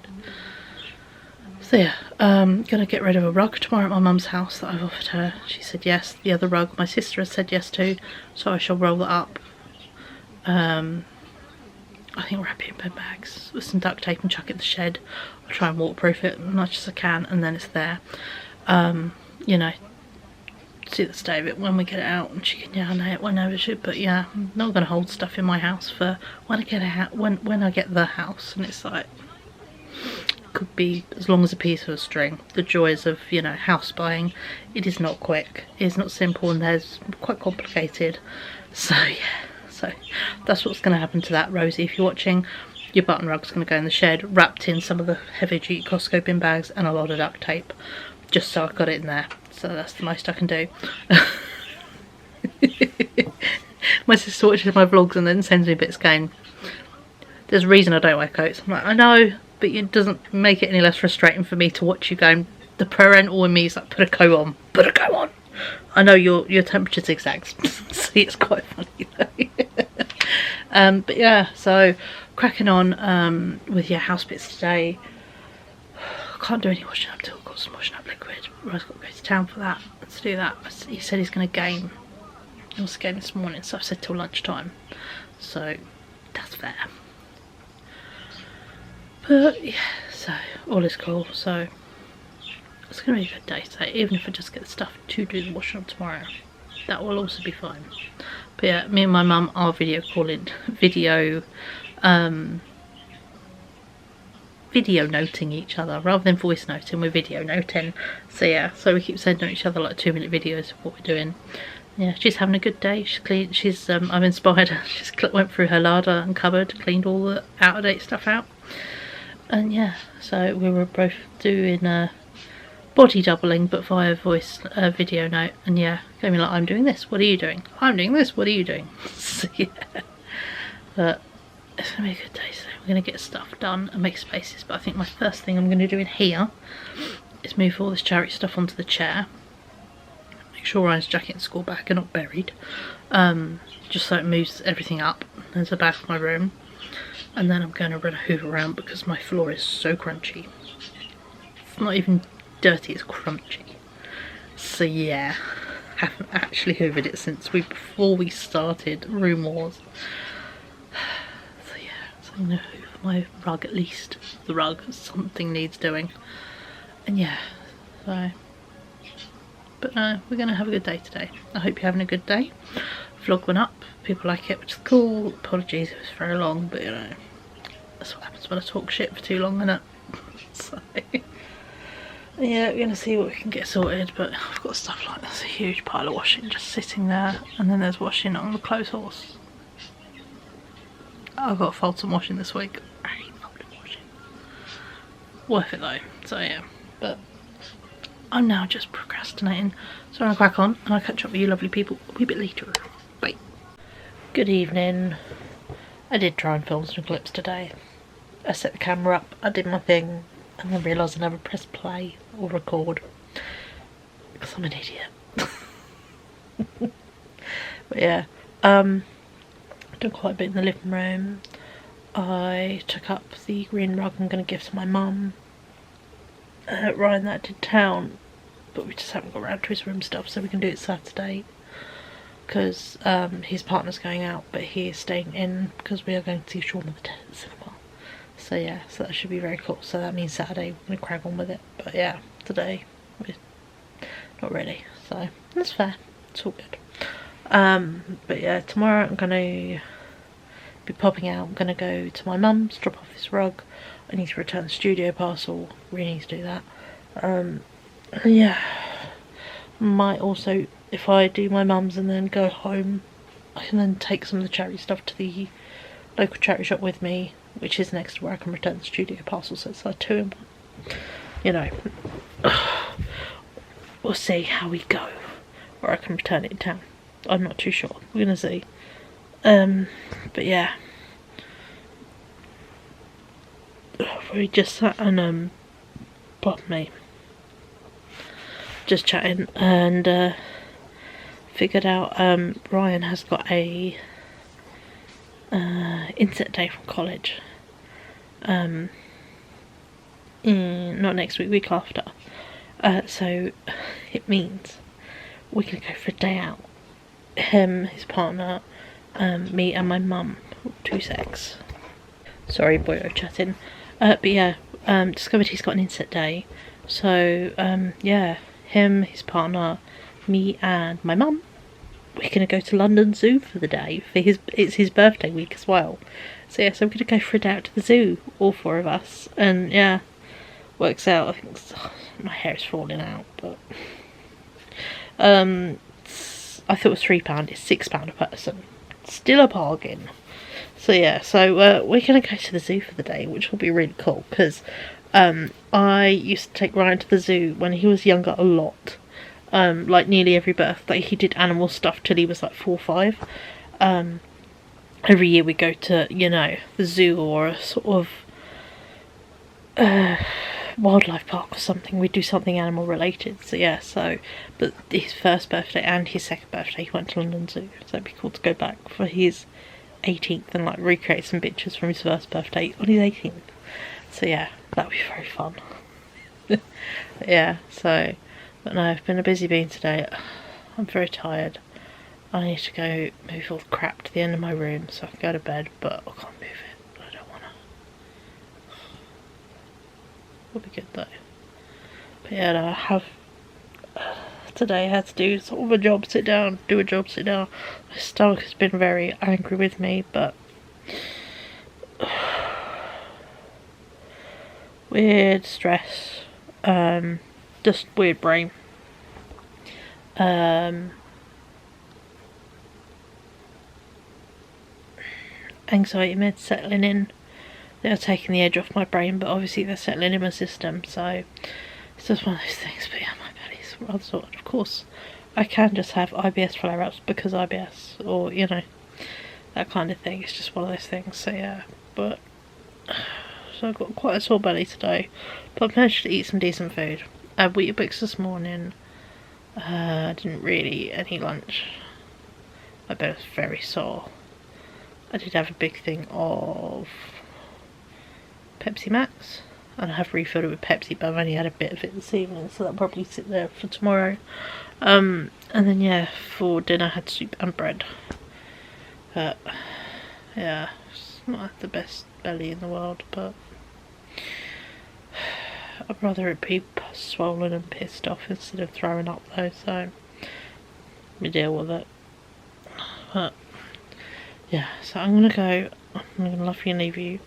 So yeah, gonna get rid of a rug tomorrow at my mum's house that I've offered her. She said yes. The other rug my sister has said yes to, so I shall roll that up. I think wrap it in bed bags with some duct tape and chuck it in the shed. I'll try and waterproof it as much as I can, and then it's there. You know, see the state of it when we get it out, and she can yarn it whenever she. But yeah, I'm not gonna hold stuff in my house for when I get out. When I get the house, and it's like, could be as long as a piece of a string. The joys of, you know, house buying. It is not quick. It is not simple, and there's quite complicated. So yeah, so that's what's going to happen to that, Rosie. If you're watching, your button rug's going to go in the shed, wrapped in some of the heavy duty Costco bin bags and a lot of duct tape, just so I've got it in there. So that's the most I can do. My sister watches my vlogs and then sends me bits going, there's a reason I don't wear coats. I'm like, I know, but it doesn't make it any less frustrating for me to watch you going. The parental in me is like, put a coat on, put a coat on. I know your temperature zigzags. See, it's quite funny though. But yeah, so cracking on with your house bits today. I can't do any washing up till I've got some washing up liquid. I've got to go to town for that. Let's do that. He said he's going to game. He was game this morning, so I've said till lunchtime. So that's fair. But yeah, so all is cool. So it's going to be a good day today, even if I just get the stuff to do the washing up tomorrow. That will also be fine. But yeah, me and my mum are video noting each other rather than voice noting. We're video noting. So yeah, so we keep sending each other like 2-minute videos of what we're doing. Yeah, she's having a good day. She's clean. She's I've inspired her. She's went through her larder and cupboard, cleaned all the out of date stuff out. And yeah, so we were both doing body doubling, but via voice video note. And yeah, going like, I'm doing this. What are you doing? I'm doing this. What are you doing? So yeah, but it's gonna be a good day. So we're gonna get stuff done and make spaces. But I think my first thing I'm gonna do in here is move all this charity stuff onto the chair. Make sure Ryan's jacket and school bag are not buried. Just so it moves everything up. There's the back of my room. And then I'm going to run a hoover around because my floor is so crunchy. It's not even dirty, it's crunchy. So yeah, haven't actually hoovered it since before we started Room Wars. So yeah, so I'm going to hoover my rug at least. The rug, something needs doing. And yeah, so. But no, we're going to have a good day today. I hope you're having a good day. Vlog went up, people like it, which is cool. Apologies, it was very long, but you know, that's what happens when I talk shit for too long, innit? So yeah, we're gonna see what we can get sorted, but I've got stuff like this, a huge pile of washing just sitting there, and then there's washing on the clothes horse. I've got to fold some washing this week. I hate folding washing. Worth it though, so yeah, but I'm now just procrastinating, so I'm gonna crack on and I'll catch up with you lovely people a wee bit later. Bye. Good evening. I did try and film some clips today. I set the camera up, I did my thing, and then realised I never pressed play or record because I'm an idiot. But yeah, I've done quite a bit in the living room. I took up the green rug I'm going to give to my mum. Ryan that did town, but we just haven't got around to his room stuff, so we can do it Saturday. Because his partner's going out, but he is staying in because we are going to see Shaun of the Dead at the cinema. So yeah, so that should be very cool. So that means Saturday we're going to crack on with it. But yeah, today we're not ready. So that's fair. It's all good. But yeah, tomorrow I'm going to be popping out. I'm going to go to my mum's, drop off this rug. I need to return the studio parcel. Really need to do that. Yeah. Might also, if I do my mum's and then go home, I can then take some of the charity stuff to the local charity shop with me, which is next to where I can return the studio parcel, so it's like 2 in 1. You know, we'll see how we go, or I can return it in town. I'm not too sure. We're gonna see. But yeah, we just sat and pardon me, just chatting and figured out Ryan has got a inset day from college. Not next week, week after. So it means we can go for a day out. Him, his partner, me and my mum. 2 secs. Sorry, boy, chatting. But yeah, discovered he's got an inset day. So yeah, him, his partner, me and my mum, we're gonna go to London Zoo for the day. It's his birthday week as well. So yeah, so we're gonna go for a day out to the zoo, all 4 of us. And yeah, works out. I think my hair is falling out, but I thought it was £3. It's £6 a person. Still a bargain. So yeah, so we're gonna go to the zoo for the day, which will be really cool because I used to take Ryan to the zoo when he was younger a lot. Like nearly every birthday he did animal stuff till he was like 4 or 5. Every year we go to, you know, the zoo or a sort of wildlife park or something. We do something animal related. So yeah, so but his first birthday and his second birthday he went to London Zoo, so it'd be cool to go back for his 18th and like recreate some pictures from his first birthday on his 18th. So yeah, that'd be very fun. Yeah, so but no, I've been a busy bee today. I'm very tired. I need to go move all the crap to the end of my room so I can go to bed, but I can't move it. I don't wanna. It'll be good though. But yeah, no, I have today I had to do sort of a job sit down, My stomach has been very angry with me, but weird stress, just weird brain. Anxiety meds settling in. They're taking the edge off my brain, but obviously they're settling in my system, so it's just one of those things. But yeah, my belly's rather sore. Of course, I can just have IBS flare-ups because IBS, or you know, that kind of thing. It's just one of those things. So yeah, but so I've got quite a sore belly today, but I managed to eat some decent food. I had Weetabix this morning. I didn't really eat any lunch. My belly was very sore. I did have a big thing of Pepsi Max, and I have refilled it with Pepsi, but I've only had a bit of it this evening, so that'll probably sit there for tomorrow. And then yeah, for dinner I had soup and bread. But yeah, it's not the best belly in the world, but I'd rather it be swollen and pissed off instead of throwing up though, so we deal with it. But yeah, so I'm gonna love you and leave you,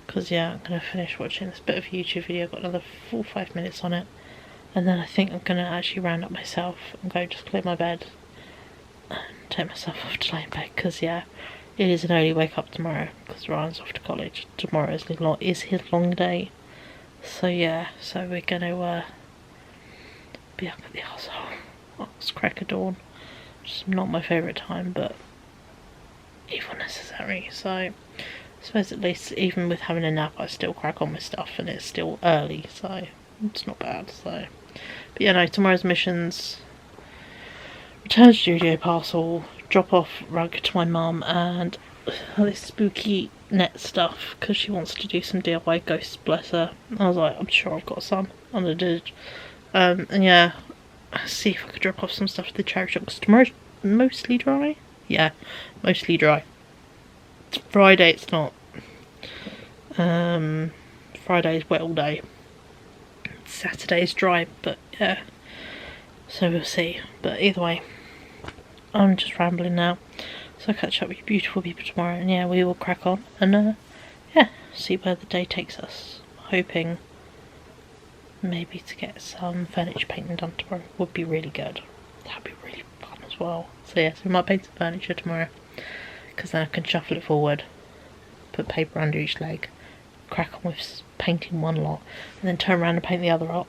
because yeah, I'm gonna finish watching this bit of YouTube video. I've got another 4 or 5 minutes on it, and then I think I'm gonna actually round up myself and go just clear my bed and take myself off to lay in bed, because yeah, it is an early wake up tomorrow because Ryan's off to college. Tomorrow is his long day, so yeah, so we're gonna be up at the arsehole. Oh, it's crack of dawn, which is not my favourite time, but evil necessary. So I suppose at least even with having a nap I still crack on with stuff, and it's still early, so it's not bad. So but yeah, no, tomorrow's missions: return studio parcel, drop off rug to my mum, and this spooky net stuff because she wants to do some DIY ghosts, bless her. I was like, I'm sure I've got some, and I did. And yeah, see if I could drop off some stuff to the charity shop because tomorrow's mostly dry. Yeah, mostly dry. Friday it's not. Friday's wet all day. Saturday's dry, but yeah. So we'll see. But either way, I'm just rambling now. So I'll catch up with you beautiful people tomorrow, and yeah, we will crack on and yeah, see where the day takes us. Hoping maybe to get some furniture painting done tomorrow would be really good. That'd be really fun as well. So yeah, so we might paint some furniture tomorrow because then I can shuffle it forward, put paper under each leg, crack on with painting one lot, and then turn around and paint the other lot.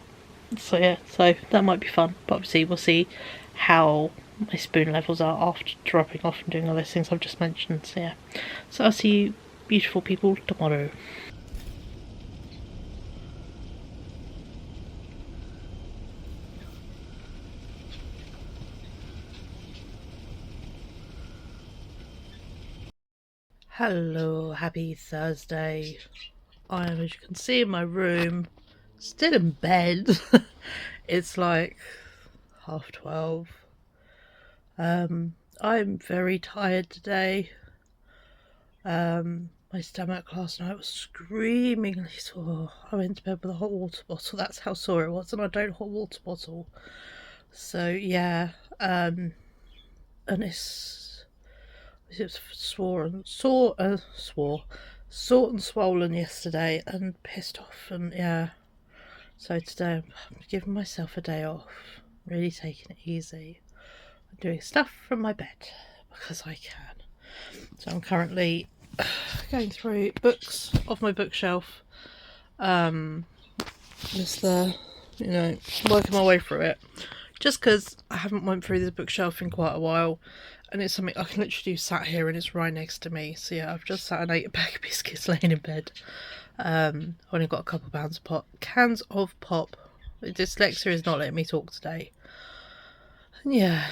So yeah, so that might be fun, but obviously we'll see how my spoon levels are after dropping off and doing all those things I've just mentioned. So yeah, so I'll see you beautiful people tomorrow. Hello, happy Thursday. I am, as you can see, in my room, still in bed. It's like 12:30. I'm very tired today. My stomach last night was screamingly sore. I went to bed with a hot water bottle. That's how sore it was, and I don't hot water bottle. So yeah, and it's sore and swollen yesterday, and pissed off, and yeah. So today I'm giving myself a day off, really taking it easy, and doing stuff from my bed because I can. So I'm currently going through books off my bookshelf, just working my way through it, just because I haven't went through this bookshelf in quite a while, and it's something I can literally do sat here and it's right next to me. So yeah, I've just sat and ate a bag of biscuits laying in bed. I've only got a couple of cans of pop. Dyslexia is not letting me talk today. Yeah,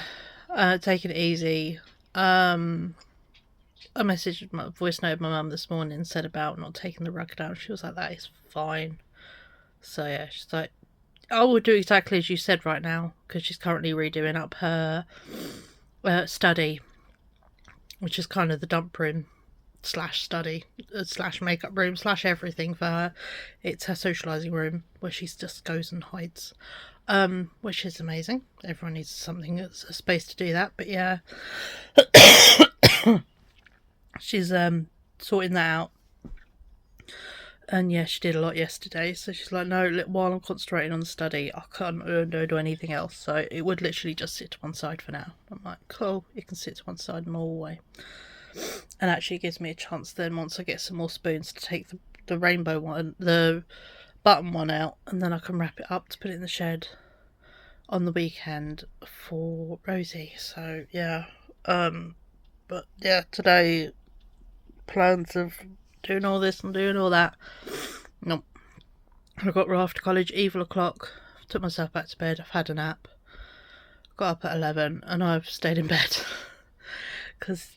taking it easy. I messaged my voice note my mum this morning and said about not taking the rug down. She was like, that is fine. So yeah, she's like, I will do exactly as you said right now, because she's currently redoing up her study, which is kind of the dump room slash study slash makeup room slash everything for her. It's her socialising room where she just goes and hides, which is amazing. Everyone needs a space to do that. But yeah, she's sorting that out. And yeah, she did a lot yesterday, so she's like, no, while I'm concentrating on the study, I can't do anything else. So it would literally just sit to one side for now. I'm like, cool, it can sit to one side and all the way. And actually it gives me a chance then, once I get some more spoons, to take the rainbow one, the button one out, and then I can wrap it up to put it in the shed on the weekend for Rosie. So yeah, but yeah, today plans of doing all this and doing all that. Nope. I got right after college, evil o'clock, took myself back to bed, I've had a nap, got up at 11, and I've stayed in bed because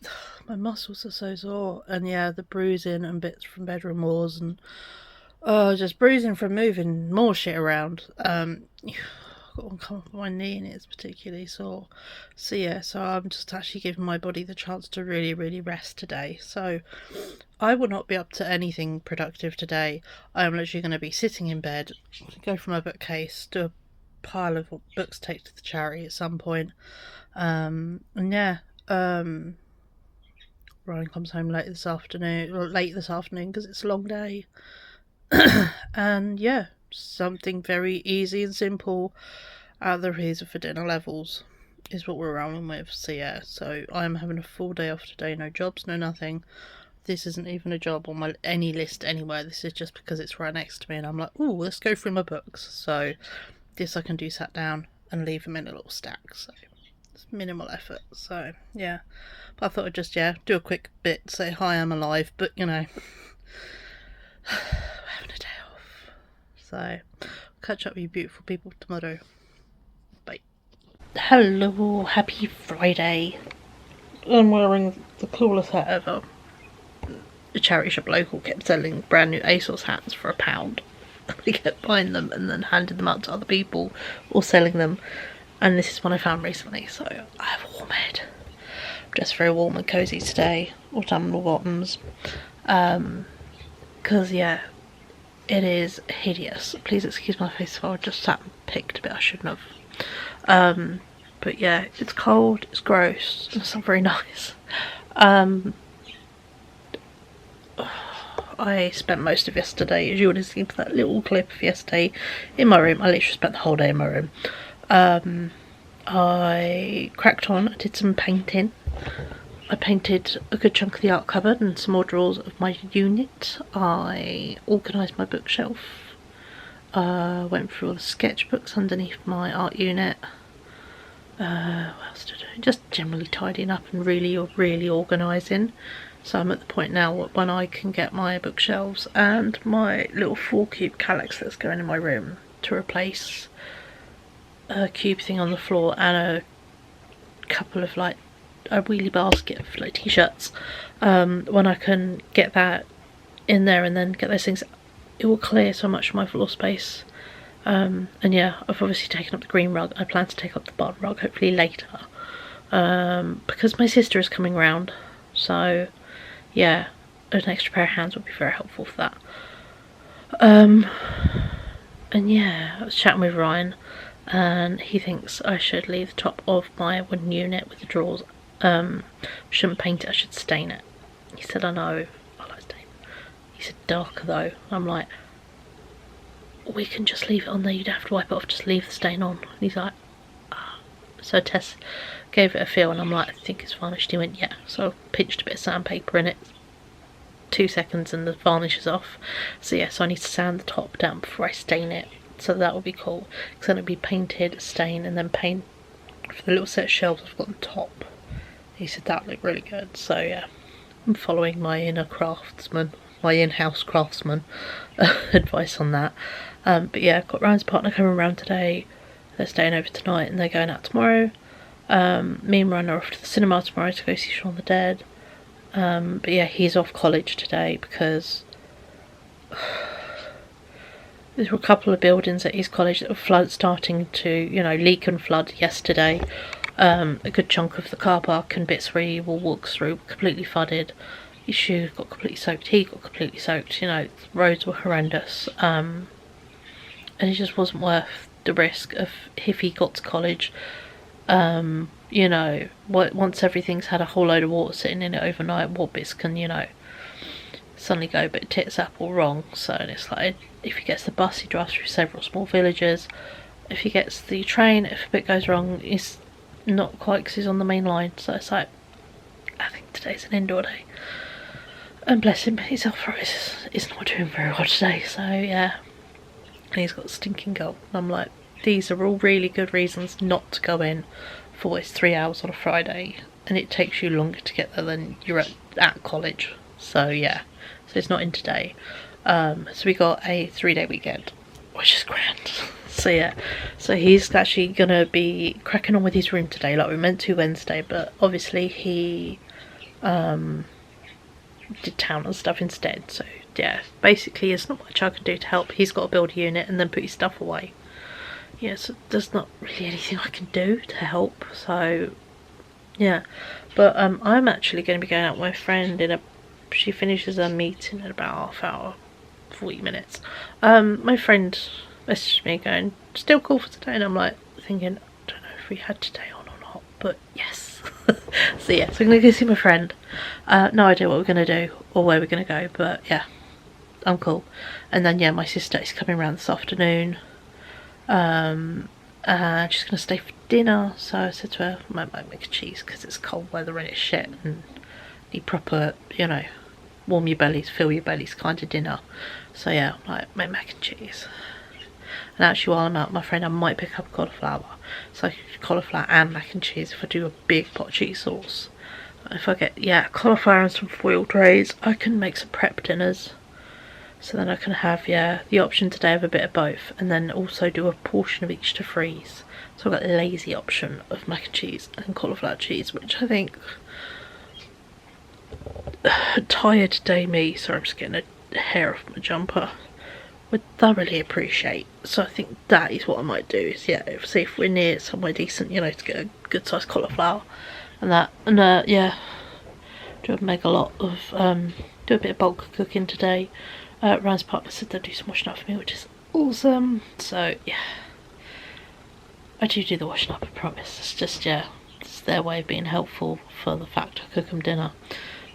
my muscles are so sore. And yeah, the bruising and bits from bedroom walls, and just bruising from moving more shit around. Got one come off my knee and it's particularly sore. So yeah, so I'm just actually giving my body the chance to really, really rest today. So I will not be up to anything productive today. I am literally going to be sitting in bed, go from my bookcase, do a pile of books to take to the charity at some point. And yeah, Ryan comes home late this afternoon because it's a long day. And yeah, something very easy and simple out of the freezer for dinner levels is what we're rolling with. So yeah, so I'm having a full day off today, no jobs, no nothing. This isn't even a job on any list anywhere. This is just because it's right next to me and I'm like, ooh, let's go through my books. So this I can do sat down and leave them in a little stack. So it's minimal effort. So yeah, but I thought I'd just do a quick bit, say hi, I'm alive, but having a day off. So catch up with you beautiful people tomorrow. Bye. Hello, happy Friday. I'm wearing the coolest hat ever. a charity shop local kept selling brand new ASOS hats for £1. We kept buying them and then handing them out to other people or selling them. And this is one I found recently, so I have a warm head. I'm just very warm and cosy today, autumnal bottoms. Because, yeah, it is hideous. Please excuse my face if I just sat and picked a bit I shouldn't have. But yeah, it's cold, it's gross, it's not very nice. I spent most of yesterday, as you would have seen for that little clip of yesterday, in my room. I literally spent the whole day in my room. I cracked on, I did some painting. I painted a good chunk of the art cupboard and some more drawers of my unit. I organised my bookshelf. Went through all the sketchbooks underneath my art unit. What else did I do? Just generally tidying up and really organising. So I'm at the point now when I can get my bookshelves and my little 4-cube calyx that's going in my room to replace a cube thing on the floor and a couple of like a wheelie basket of like t-shirts. When I can get that in there and then get those things, it will clear so much of my floor space. And yeah, I've obviously taken up the green rug. I plan to take up the barn rug hopefully later, because my sister is coming round, so yeah, an extra pair of hands would be very helpful for that. And yeah, I was chatting with Ryan and he thinks I should leave the top of my wooden unit with the drawers. Shouldn't paint it, I should stain it. He said, I know, I like stain. He said, darker though. I'm like, we can just leave it on there, you don't have to wipe it off, just leave the stain on. And he's like, ah. So Tess gave it a feel and I'm like, I think it's varnished. He went, yeah. So I pinched a bit of sandpaper in it, 2 seconds and the varnish is off. So yeah, so I need to sand the top down before I stain it. So that will be cool, because then it'll be painted, stain, and then paint for the little set of shelves I've got on top. He said that looked really good. So yeah, I'm following my inner craftsman, my in-house craftsman advice on that. But yeah, I've got Ryan's partner coming around today. They're staying over tonight and they're going out tomorrow. Me and Ryan are off to the cinema tomorrow to go see Shaun the Dead. But yeah, he's off college today because there were a couple of buildings at his college that were starting to, you know, leak and flood yesterday. A good chunk of the car park and bits where he will walk through completely flooded. His shoes got completely soaked, he got completely soaked, you know, the roads were horrendous. And it just wasn't worth the risk of, if he got to college, you know, once everything's had a whole load of water sitting in it overnight, what bits can, you know, suddenly go a bit tits up or wrong. So it's like, if he gets the bus, he drives through several small villages. If he gets the train, if a bit goes wrong, it's not quite, because he's on the main line. So it's like, I think today's an indoor day. And bless him, his arthritis is not doing very well today. So yeah, and he's got a stinking cold. And I'm like, these are all really good reasons not to go in for it's 3 hours on a Friday, and it takes you longer to get there than you're at college. So yeah, so it's not in today. So we got a 3-day weekend, which is grand. So yeah, so he's actually gonna be cracking on with his room today, like we meant to Wednesday, but obviously he did town and stuff instead. So yeah, basically there's not much I can do to help. He's got to build a unit and then put his stuff away. Yeah, so there's not really anything I can do to help. So yeah, but I'm actually going to be going out with my friend she finishes her meeting in about half hour, 40 minutes. My friend messaged me going, still cool for today? And I'm like thinking, I don't know if we had today on or not, but yes. So yeah, so I'm going to go see my friend. No idea what we're going to do or where we're going to go, but yeah, I'm cool. And then yeah, my sister is coming around this afternoon. She's going to stay for dinner, so I said to her, I might make a cheese because it's cold weather and it's shit and need proper, you know, warm your bellies, fill your bellies kind of dinner. So yeah, I might make mac and cheese. And actually while I'm out with my friend, I might pick up cauliflower. So I could cauliflower and mac and cheese if I do a big pot of cheese sauce. If I get, yeah, cauliflower and some foil trays, I can make some prep dinners. So then I can have, yeah, the option today of a bit of both, and then also do a portion of each to freeze. So I've got the lazy option of mac and cheese and cauliflower cheese, which I think tired day me, sorry I'm just getting a hair off my jumper, would thoroughly appreciate. So I think that is what I might do, is yeah, see if we're near somewhere decent, you know, to get a good sized cauliflower and that, and yeah, do a mega lot of do a bit of bulk cooking today. Ryan's partner said they'll do some washing up for me, which is awesome. So yeah, I do the washing up, I promise. It's just, yeah, it's their way of being helpful for the fact I cook them dinner,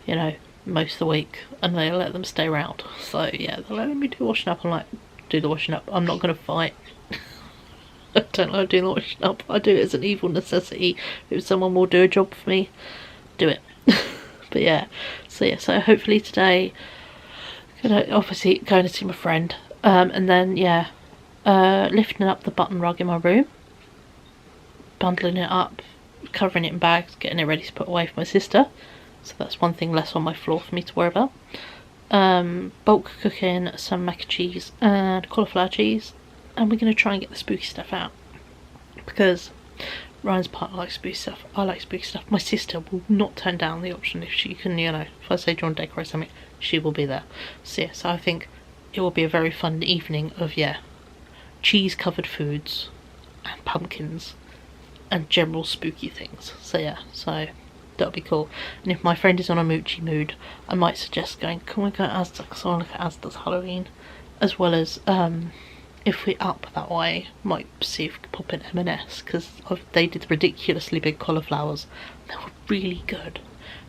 you know, most of the week, and they let them stay around. So yeah, they're letting me do washing up. I'm like, do the washing up. I'm not going to fight. I don't like doing the washing up. I do it as an evil necessity. If someone will do a job for me, do it. But yeah, so hopefully today, obviously going to see my friend, and then yeah, lifting up the button rug in my room, bundling it up, covering it in bags, getting it ready to put away for my sister. So that's one thing less on my floor for me to worry about. Bulk cooking some mac and cheese and cauliflower cheese, and we're going to try and get the spooky stuff out, because Ryan's partner likes spooky stuff, I like spooky stuff. My sister will not turn down the option if she can, you know, if I say do you want to decorate something, she will be there. So yeah, so I think it will be a very fun evening of, yeah, cheese covered foods and pumpkins and general spooky things. So yeah, so that'll be cool. And if my friend is on a moochy mood, I might suggest going, can we go to Asda, because I want to look at Asda's Halloween, as well as if we're up that way, might see if we can pop in M&S, because they did ridiculously big cauliflowers. They were really good.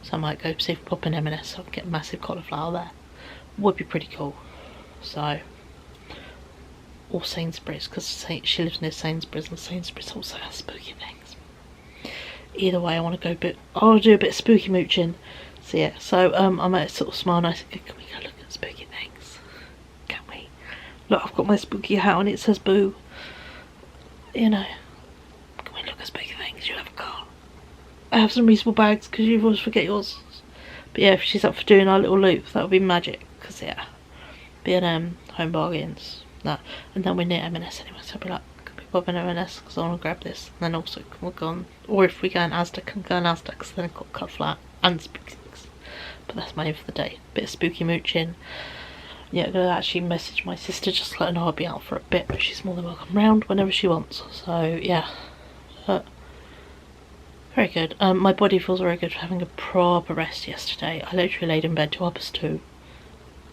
So I might go see if we pop in M&S, so I can get a massive cauliflower there. Would be pretty cool. So, or Sainsbury's, because she lives near Sainsbury's, and Sainsbury's also has spooky things. Either way, I want to go I'll do a bit of spooky mooching. So yeah, so I might sort of smile nice and go, can we go look at spooky things? Can we? Look, I've got my spooky hat on, it says boo. You know, can we look at spooky things? You have a car. I have some reasonable bags, because you always forget yours. But yeah, if she's up for doing our little loop, that would be magic, because yeah, B&M, Home Bargains, that. And then we're near M&S anyway, so I'll be like, can we pop in M&S, because I want to grab this. And then also, can we go on, or if we go in Asda, can we go in Asda, because then I've got cut flat and spooky things. But that's my aim for the day. Bit of spooky mooching. Yeah, I'm going to actually message my sister, just to let her know I'll be out for a bit, but she's more than welcome round whenever she wants. So yeah, very good. My body feels very good for having a proper rest yesterday. I literally laid in bed till 2:30.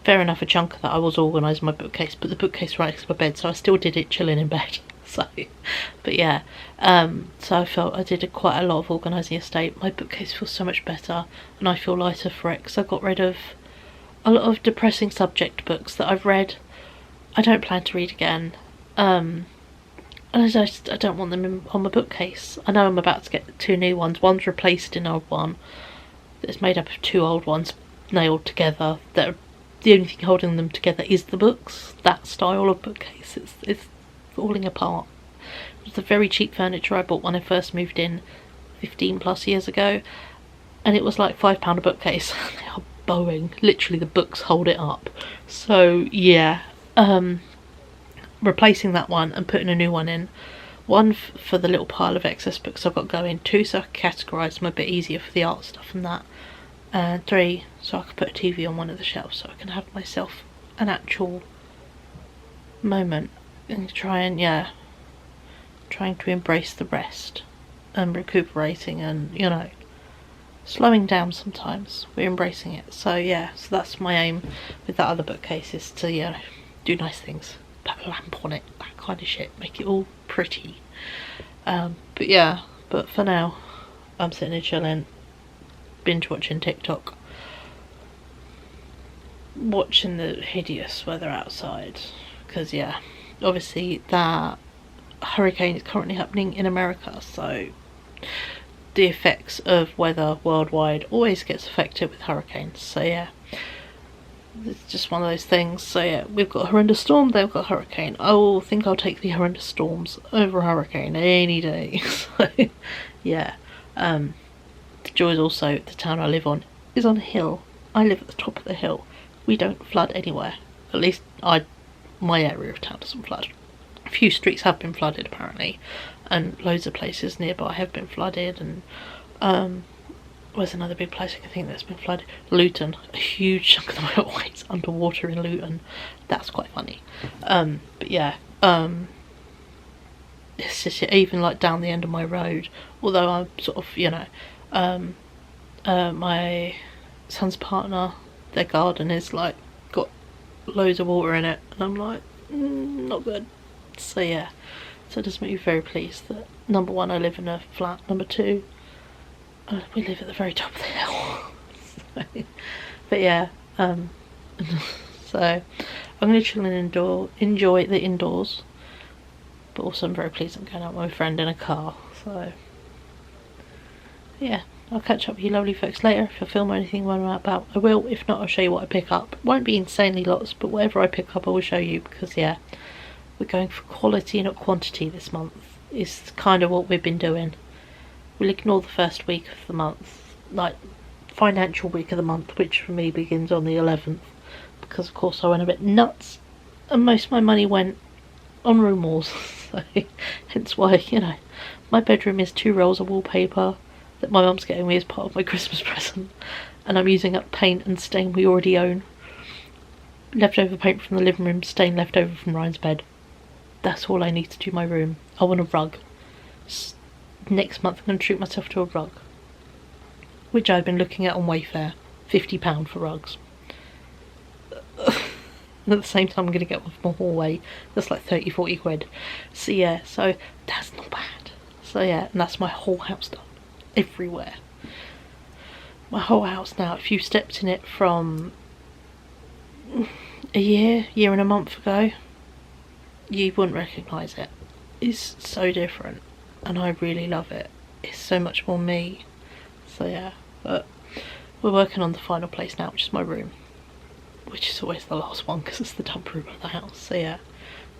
Fair enough, a chunk of that I was organising my bookcase, but the bookcase right next to my bed, so I still did it chilling in bed. So, but yeah, so I felt I did quite a lot of organising yesterday. My bookcase feels so much better, and I feel lighter for it, because I got rid of a lot of depressing subject books that I've read. I don't plan to read again, and I don't want them on my bookcase. I know I'm about to get 2 new ones. One's replaced an old one that's made up of 2 old ones nailed together. That the only thing holding them together is the books. That style of bookcase, it's falling apart. It was the very cheap furniture I bought when I first moved in 15 plus years ago, and it was like £5 a bookcase. They are bowing. Literally the books hold it up. So yeah, replacing that one and putting a new one in. One for the little pile of excess books I've got going. 2 so I can categorise them a bit easier for the art stuff and that. 3 so I can put a TV on one of the shelves, so I can have myself an actual moment and trying to embrace the rest and recuperating, and you know, slowing down sometimes. We're embracing it. So yeah, so that's my aim with that other bookcase, is to, you know, do nice things, put a lamp on it, that kind of shit, make it all pretty. But yeah, but for now I'm sitting here chilling, binge watching TikTok, watching the hideous weather outside, because yeah, obviously that hurricane is currently happening in America, so the effects of weather worldwide always gets affected with hurricanes. So yeah, it's just one of those things. So yeah, we've got a horrendous storm, they've got a hurricane. I think I'll take the horrendous storms over a hurricane any day. So yeah, the joy is also the town I live on is on a hill. I live at the top of the hill. We don't flood anywhere. At least my area of town doesn't flood. A few streets have been flooded apparently, and loads of places nearby have been flooded, and Where's another big place I can think that's been flooded? Luton. A huge chunk of the motorway's underwater in Luton. That's quite funny. But yeah, it's just even like down the end of my road. Although I'm sort of, you know, my son's partner, their garden is like got loads of water in it, and I'm like, not good. So yeah, so it does make me very pleased that number one, I live in a flat. Number two, we live at the very top of the hill. So, but yeah, so I'm going to chill and enjoy the indoors, but also I'm very pleased I'm going out with my friend in a car. So yeah, I'll catch up with you lovely folks later. If I film anything when I'm out about, I will. If not, I'll show you what I pick up. It won't be insanely lots, but whatever I pick up I will show you, because yeah, we're going for quality not quantity this month. Is kind of what we've been doing. We'll ignore the first week of the month, like financial week of the month, which for me begins on the 11th, because of course I went a bit nuts and most of my money went on room walls. So hence why, you know, my bedroom is 2 rolls of wallpaper that my mum's getting me as part of my Christmas present, and I'm using up paint and stain we already own, leftover paint from the living room, stain left over from Ryan's bed. That's all I need to do my room. I want a rug. Next month I'm going to treat myself to a rug, which I've been looking at on Wayfair. £50 for rugs. And at the same time I'm going to get one from a hallway that's like 30-40 quid. So yeah, so that's not bad. So yeah, and that's my whole house done. Everywhere. My whole house now, if you stepped in it from a year and a month ago, you wouldn't recognise it. It's so different, and I really love it. It's so much more me. So yeah, but we're working on the final place now, which is my room, which is always the last one because it's the dump room of the house. So yeah,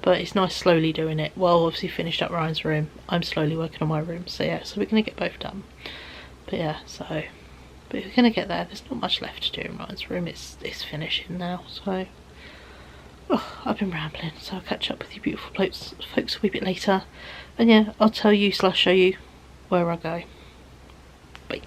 but it's nice slowly doing it. Well, obviously finished up Ryan's room, I'm slowly working on my room. So yeah, so we're going to get both done. But yeah, so, but we're going to get there. There's not much left to do in Ryan's room. It's finishing now, so oh, I've been rambling, so I'll catch up with you beautiful folks a wee bit later, and yeah, I'll tell you / show you where I go. Bye.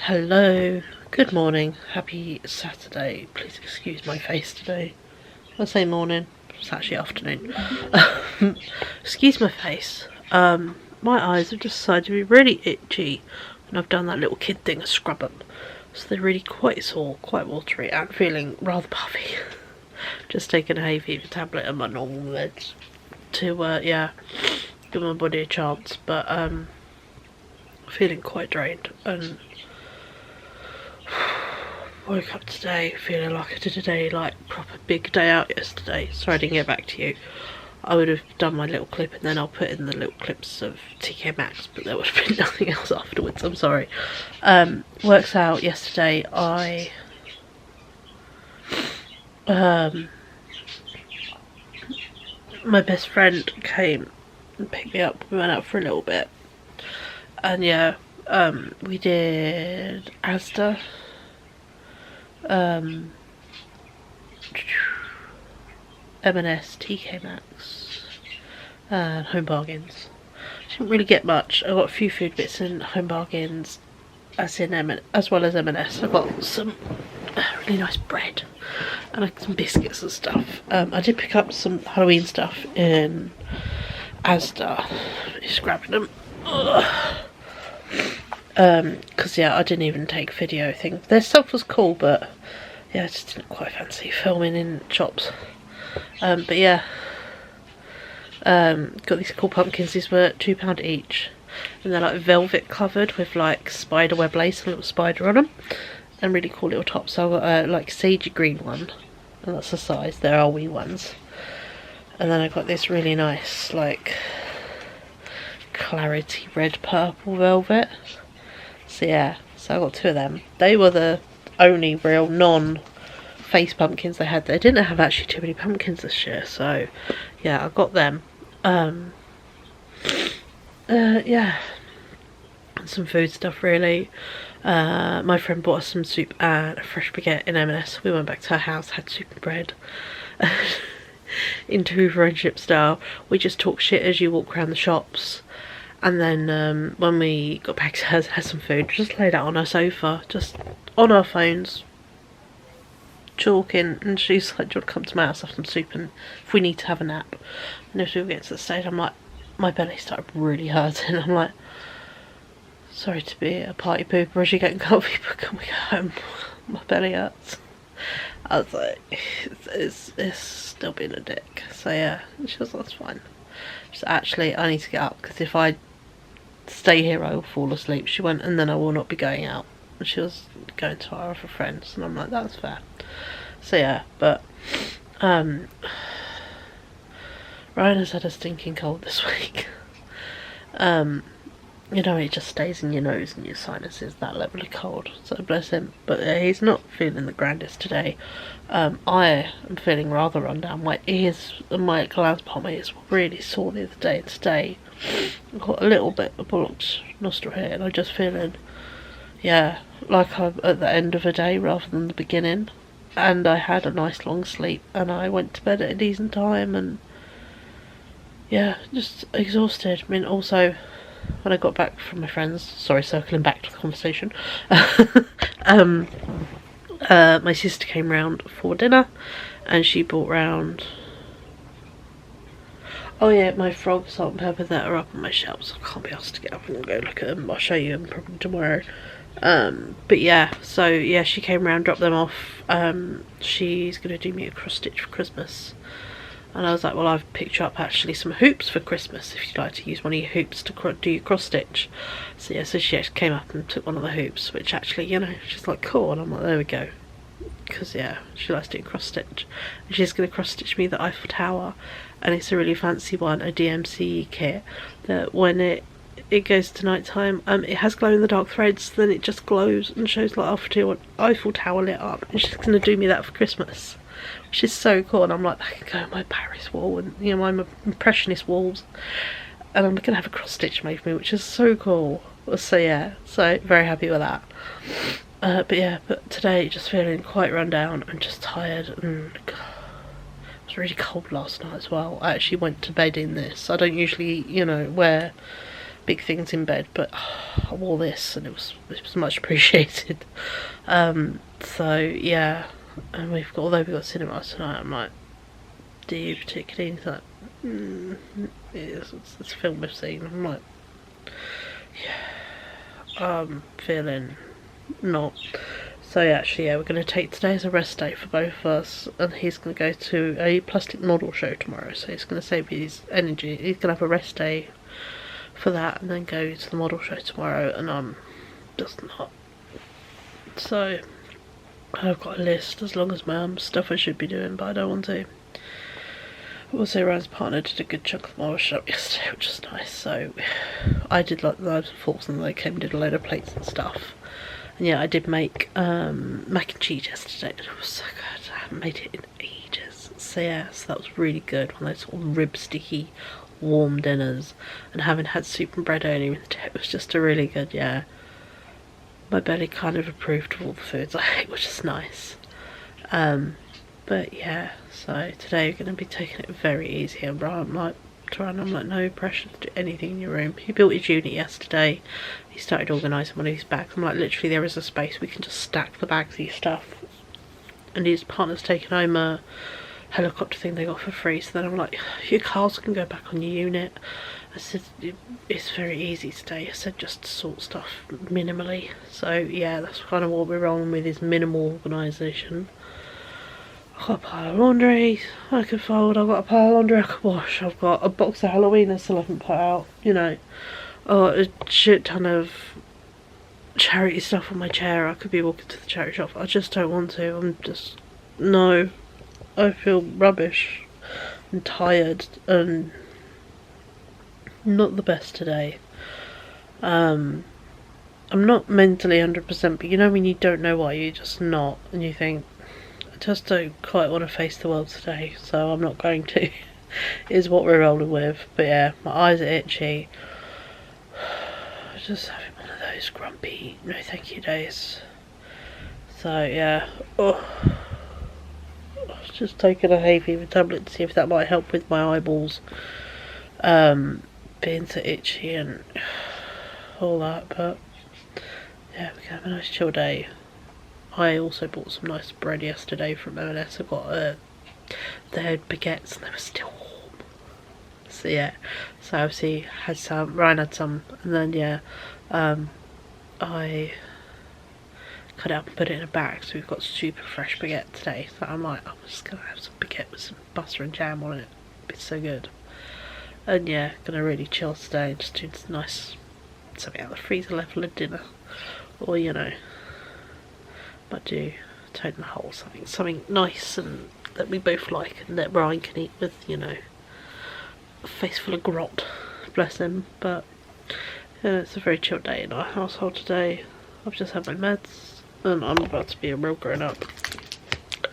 Hello, good morning, happy Saturday. Please excuse my face today. I say morning, it's actually afternoon. Excuse my face. My eyes have decided to be really itchy, and I've done that little kid thing of scrub them. So they're really quite sore, quite watery, and feeling rather puffy. Just taking a hay fever tablet and my normal meds to, yeah, give my body a chance. But, feeling quite drained, and woke up today feeling like I did a day, like proper big day out yesterday. Sorry I didn't get back to you. I would have done my little clip and then I'll put in the little clips of TK Maxx, but there would have been nothing else afterwards, I'm sorry. Works out yesterday, my best friend came and picked me up. We went out for a little bit, and yeah, we did Asda, M&S, TK Maxx, and Home Bargains. Didn't really get much. I got a few food bits in Home Bargains, as well as M&S. I got some really nice bread and some biscuits and stuff. I did pick up some Halloween stuff in Asda. Just grabbing them. Because yeah, I didn't even take video thing. Their stuff was cool, but yeah, I just didn't quite fancy filming in shops. But yeah, got these cool pumpkins. These were £2 each, and they're like velvet covered with like spider web lace and a little spider on them, and really cool little tops. So I got a like sagey green one, and that's the size. There are wee ones, and then I got this really nice like clarity red purple velvet. So yeah, so I got 2 of them. They were the only real non-face pumpkins they had. They didn't have actually too many pumpkins this year, so yeah, I got them. Yeah, and some food stuff really. My friend bought us some soup and a fresh baguette in M&S. We went back to her house, had soup and bread. In true friendship style, we just talk shit as you walk around the shops. And then when we got back to hers, had some food, just laid out on her sofa, just on our phones, talking. And she's like, do you want to come to my house, have some soup, and if we need to have a nap. And as we were getting to the stage, I'm like, my belly started really hurting. I'm like, sorry to be a party pooper as you're getting comfy, but can we go home? My belly hurts. I was like, it's still being a dick. So yeah, and she was like, that's fine. She's like, actually, I need to get up, because if I stay here I will fall asleep. She went, and then I will not be going out. And she was going to our other friends, and I'm like, that's fair. So yeah, but Ryan has had a stinking cold this week. You know, it just stays in your nose and your sinuses, that level of cold, so bless him. But he's not feeling the grandest today. I am feeling rather run down. My ears and my glands part of my ears were really sore the other day, and today I've got a little bit of blocked nostril here, and I'm just feeling, yeah, like I'm at the end of a day rather than the beginning. And I had a nice long sleep, and I went to bed at a decent time, and yeah, just exhausted. I mean, also, when I got back from my friends, sorry, circling back to the conversation, my sister came round for dinner, and she brought round, oh yeah, my frog salt and pepper that are up on my shelves. I can't be asked to get up and go look at them. I'll show you them probably tomorrow. But yeah, so yeah, she came round, dropped them off. She's going to do me a cross stitch for Christmas. And I was like, well, I've picked you up actually some hoops for Christmas, if you'd like to use one of your hoops to do your cross stitch. So yeah, so she actually came up and took one of the hoops, which actually, you know, she's like, cool. And I'm like, there we go. Because yeah, she likes doing cross stitch. And she's going to cross stitch me the Eiffel Tower. And it's a really fancy one, a DMC kit, that when it goes to night time, it has glow in the dark threads, then it just glows and shows like Eiffel Tower lit up. And she's going to do me that for Christmas, which is so cool. And I'm like, I can go on my Paris wall and, you know, my impressionist walls, and I'm going to have a cross stitch made for me, which is so cool. So yeah, so very happy with that. But yeah, but today just feeling quite run down and just tired, and it was really cold last night as well. I actually went to bed in this. I don't usually, you know, wear big things in bed, but I wore this and it was much appreciated. So yeah, and although we've got cinema tonight, I'm like, do you particularly? He's like, it's a film we've seen. I'm like, yeah, I'm feeling not. So actually, yeah, we're going to take today as a rest day for both of us, and he's going to go to a plastic model show tomorrow, so he's going to save his energy. He's going to have a rest day for that, and then go to the model show tomorrow, and I'm just not. So I've got a list as long as my stuff I should be doing, but I don't want to. Also, Ryan's partner did a good chunk of the model shop yesterday, which is nice. So I did like the knives and forks, and they came and did a load of plates and stuff. And yeah, I did make mac and cheese yesterday, and it was so good. I haven't made it in ages. So yeah, so that was really good. One of those sort of rib sticky warm dinners, and having had soup and bread earlier in the day, it was just a really good, yeah. My belly kind of approved of all the foods I ate, which is nice. But yeah, so today we're going to be taking it very easy, and I'm like, no pressure to do anything in your room. He built his unit yesterday. He started organising one of his bags. I'm like, literally there is a space, we can just stack the bags of his stuff. And his partner's taken home a helicopter thing they got for free, so then I'm like, your cars can go back on your unit. I said it's very easy today. I said just sort stuff minimally. So yeah, that's kind of what we're rolling with, is minimal organisation. I've got a pile of laundry I can fold, I've got a pile of laundry I can wash, I've got a box of Halloween I still haven't put out, you know. Oh, a shit ton of charity stuff on my chair. I could be walking to the charity shop. I just don't want to. No. I feel rubbish and tired and not the best today. I'm not mentally 100%, but you know when you don't know why, you're just not, and you think, I just don't quite want to face the world today, so I'm not going to, is what we're rolling with. But yeah, my eyes are itchy. Just having one of those grumpy no thank you days. So yeah, I've just taken a hay fever tablet to see if that might help with my eyeballs being so itchy and all that. But yeah, we can have a nice chill day. I also bought some nice bread yesterday from M&S. I got they had baguettes and they were still warm. So yeah, so obviously had some, Ryan had some, and then yeah, I cut it up and put it in a bag, so we've got super fresh baguette today. So I'm just gonna have some baguette with some butter and jam on it. It's so good. And yeah, gonna really chill today and just do some nice, something out of the freezer level of dinner. Or, you know, might do toad in the hole, something nice and that we both like and that Ryan can eat with, you know, a face full of grot, bless him. But yeah, it's a very chill day in our household today. I've just had my meds and I'm about to be a real grown up.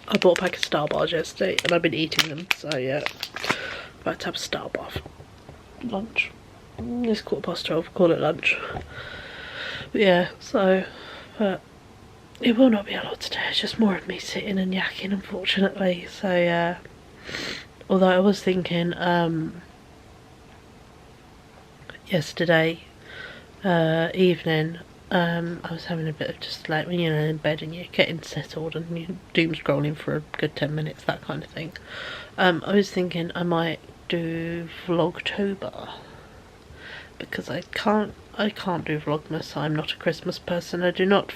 I bought a pack of Star Bars yesterday and I've been eating them, so yeah, about to have a Star Bar for lunch. It's 12:15, call it lunch. But yeah, so, but it will not be a lot today, it's just more of me sitting and yakking, unfortunately. So yeah, although I was thinking yesterday evening, I was having a bit of just like when you're in bed and you're getting settled and you're doom scrolling for a good 10 minutes, that kind of thing. I was thinking I might do Vlogtober, because I can't do Vlogmas. I'm not a Christmas person. I do not.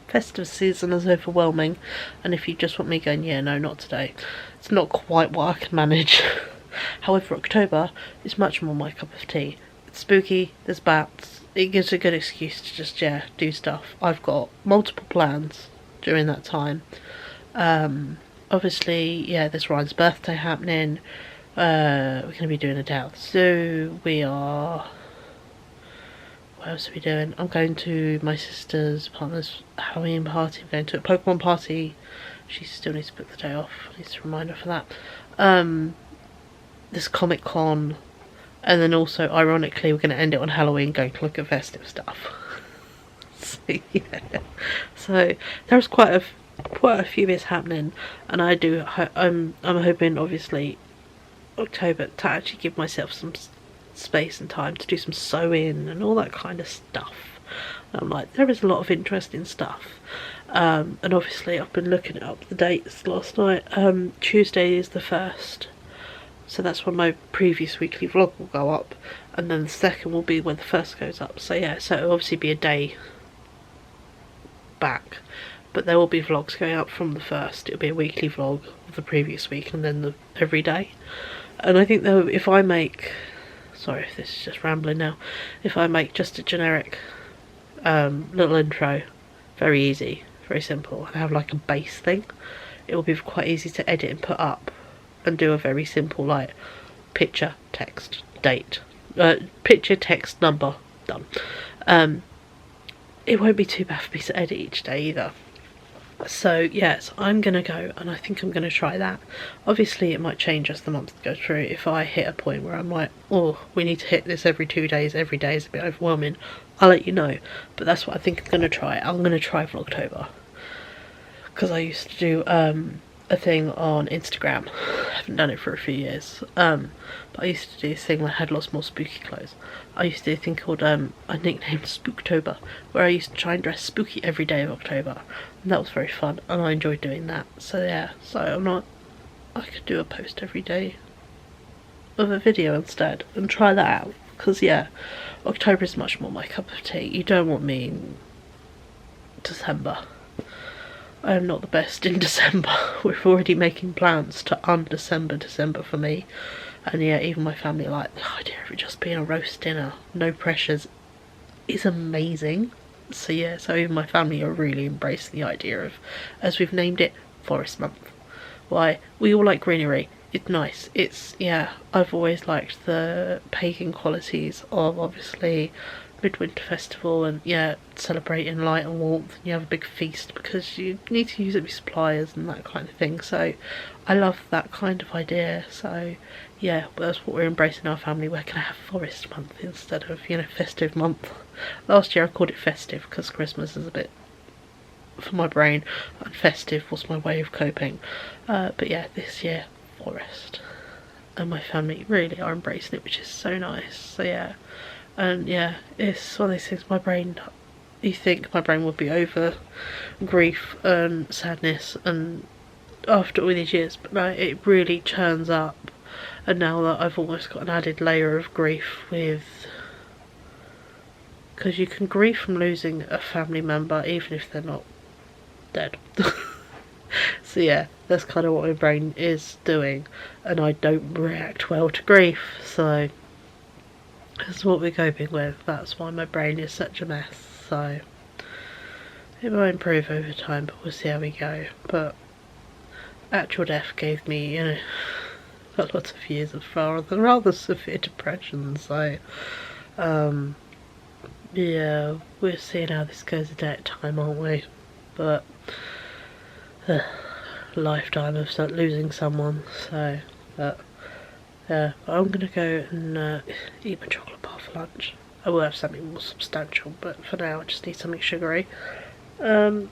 Festive season is overwhelming, and if you just want me going, yeah, no, not today, it's not quite what I can manage. However, October is much more my cup of tea. It's spooky, there's bats, it gives a good excuse to just, yeah, do stuff. I've got multiple plans during that time. Obviously, yeah, there's Ryan's birthday happening. We're going to be doing a day at the zoo. What else are we doing? I'm going to my sister's partner's Halloween party. I'm going to a Pokemon party. She still needs to book the day off. Needs to remind her for that. This Comic Con, and then also, ironically, we're going to end it on Halloween, going to look at festive stuff. So yeah, so there's quite a few bits happening, and I'm hoping, obviously, October to actually give myself some space and time to do some sewing and all that kind of stuff. And I'm like, there is a lot of interesting stuff. And obviously I've been looking up the dates last night. Tuesday is the 1st, so that's when my previous weekly vlog will go up, and then the 2nd will be when the 1st goes up. So yeah, so it'll obviously be a day back, but there will be vlogs going up from the 1st. It'll be a weekly vlog of the previous week and then every day. And I think though, if I make, sorry if this is just rambling now, if I make just a generic little intro, very easy, very simple, and have like a base thing, it will be quite easy to edit and put up, and do a very simple like picture, text, date, picture, text, number, done. It won't be too bad for me to edit each day either. So yes, I'm gonna go, and I think I'm gonna try that. Obviously it might change as the months go through. If I hit a point where I'm like, oh, we need to hit this every 2 days, every day is a bit overwhelming, I'll let you know. But that's what I think I'm gonna try. I'm gonna try Vlogtober, because I used to do a thing on Instagram. I haven't done it for a few years, but I used to do this thing when I had lots more spooky clothes. I used to do a thing called, I nicknamed Spooktober, where I used to try and dress spooky every day of October, and that was very fun, and I enjoyed doing that. So yeah, so I could do a post every day of a video instead and try that out, because yeah, October is much more my cup of tea. You don't want me in December. I am not the best in December. We're already making plans to December for me, and yeah, even my family are like, the idea of it just being a roast dinner, no pressures, is amazing. So yeah, so even my family are really embracing the idea of, as we've named it, Forest Month. Why? We all like greenery. It's nice. It's, yeah, I've always liked the pagan qualities of, obviously, Midwinter Festival, and yeah, celebrating light and warmth, and you have a big feast because you need to use it with suppliers and that kind of thing. So I love that kind of idea. So yeah, that's what we're embracing in our family. We're gonna have Forest Month instead of, you know, Festive Month. Last year I called it Festive because Christmas is a bit, for my brain, and festive was my way of coping. But yeah, this year, Forest. And my family really are embracing it, which is so nice. So yeah, and yeah, it's one of those things, my brain, you think my brain would be over grief and sadness and after all these years, but no, it really churns up. And now that I've almost got an added layer of grief with, because you can grieve from losing a family member even if they're not dead. So yeah, that's kind of what my brain is doing, and I don't react well to grief, so that's what we're coping with. That's why my brain is such a mess. So it might improve over time, but we'll see how we go. But actual death gave me, you know, a lot of years of rather severe depression, so yeah, we're seeing how this goes a day at a time, aren't we? But lifetime of losing someone, so but yeah, I'm gonna go and eat my chocolate bar for lunch. I will have something more substantial, but for now I just need something sugary. I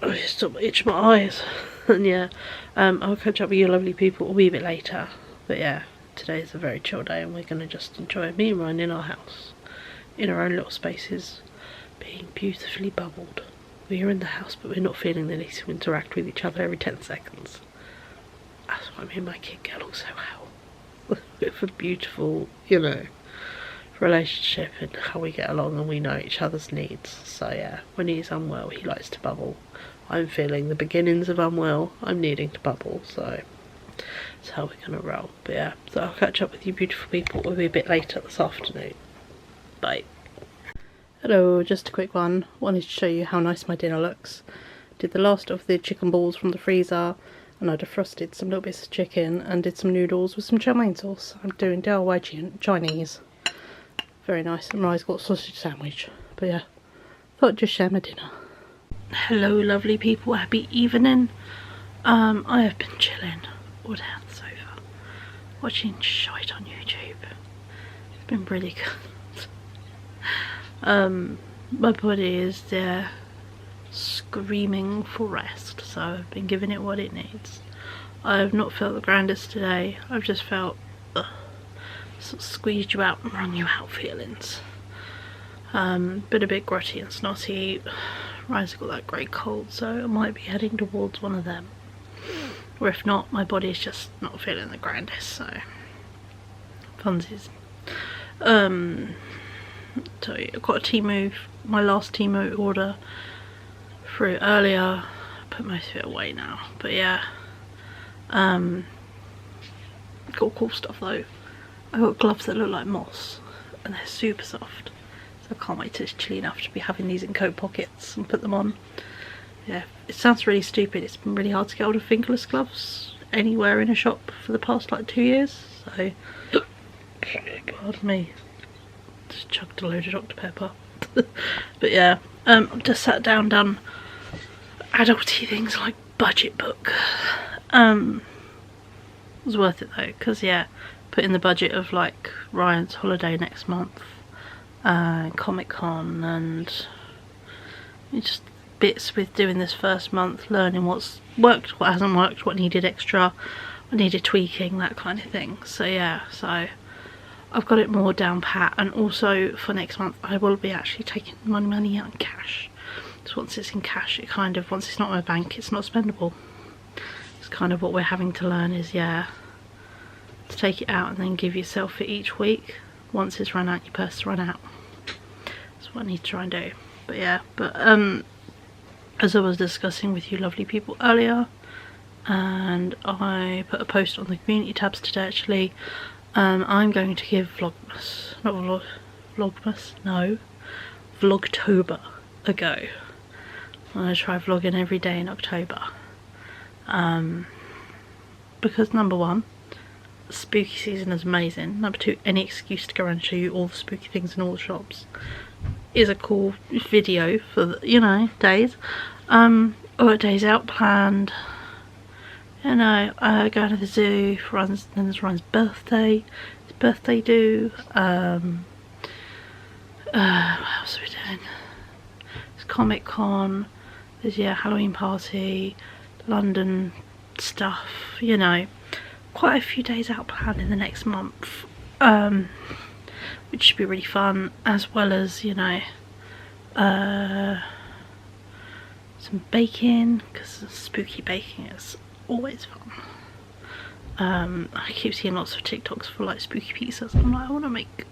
just itch my eyes. And yeah, I'll catch up with you lovely people a wee bit later. But yeah, today's a very chill day and we're gonna just enjoy me and Ryan in our house, in our own little spaces, being beautifully bubbled. We are in the house, but we're not feeling the need to interact with each other every 10 seconds. That's why me and my kid get along so well. We have a beautiful, you know, relationship and how we get along, and we know each other's needs. So yeah, when he's unwell, he likes to bubble. I'm feeling the beginnings of unwell. I'm needing to bubble, so that's how we're gonna roll. But yeah, so I'll catch up with you beautiful people a wee bit later this afternoon. Bye. Hello, just a quick one. Wanted to show you how nice my dinner looks. Did the last of the chicken balls from the freezer, and I defrosted some little bits of chicken and did some noodles with some chow mein sauce. I'm doing DIY Chinese. Very nice. And Rye's got a sausage sandwich. But yeah, thought I'd just share my dinner. Hello lovely people, happy evening. I have been chilling all day on the sofa, watching shite on YouTube. It's been really good. My body is there screaming for rest, so I've been giving it what it needs. I have not felt the grandest today. I've just felt sort of squeezed you out and wrung you out feelings. Been a bit grotty and snotty. Ryan's got that great cold, so I might be heading towards one of them. Or if not, my body's just not feeling the grandest, so funsies. So I got a Temu, my last Temu order through earlier. I put most of it away now, but yeah. Got cool stuff though. I got gloves that look like moss and they're super soft. So I can't wait till it's chilly enough to be having these in coat pockets and put them on. Yeah, it sounds really stupid. It's been really hard to get hold of fingerless gloves anywhere in a shop for the past like 2 years. So, pardon me. Just chugged a load of Dr. Pepper. But yeah, I've just sat down, done adulty things like budget book. It was worth it though, because yeah, put in the budget of like Ryan's holiday next month, Comic-Con, and just bits with doing this first month, learning what's worked, what hasn't worked, what needed extra, what needed tweaking, that kind of thing. So yeah, so I've got it more down pat, and also for next month I will be actually taking my money out in cash. So once it's in cash, it kind of, once it's not in my bank, it's not spendable. It's kind of what we're having to learn is, yeah, to take it out and then give yourself for each week. Once it's run out, your purse run out. That's what I need to try and do. But yeah, as I was discussing with you lovely people earlier, and I put a post on the community tabs today actually, I'm going to give Vlogtober a go. I'm going to try vlogging every day in October. Because number one, spooky season is amazing. Number two, any excuse to go around and show you all the spooky things in all the shops is a cool video for the, you know, days. Or days out planned. You know, going to the zoo for Ryan's, then there's Ryan's birthday. His birthday do. What else are we doing? There's Comic Con. There's, yeah, Halloween party, London stuff, you know. Quite a few days out planned in the next month, which should be really fun, as well as, you know, some baking, because spooky baking is always fun. I keep seeing lots of TikToks for like spooky pizzas. I'm like, I want to make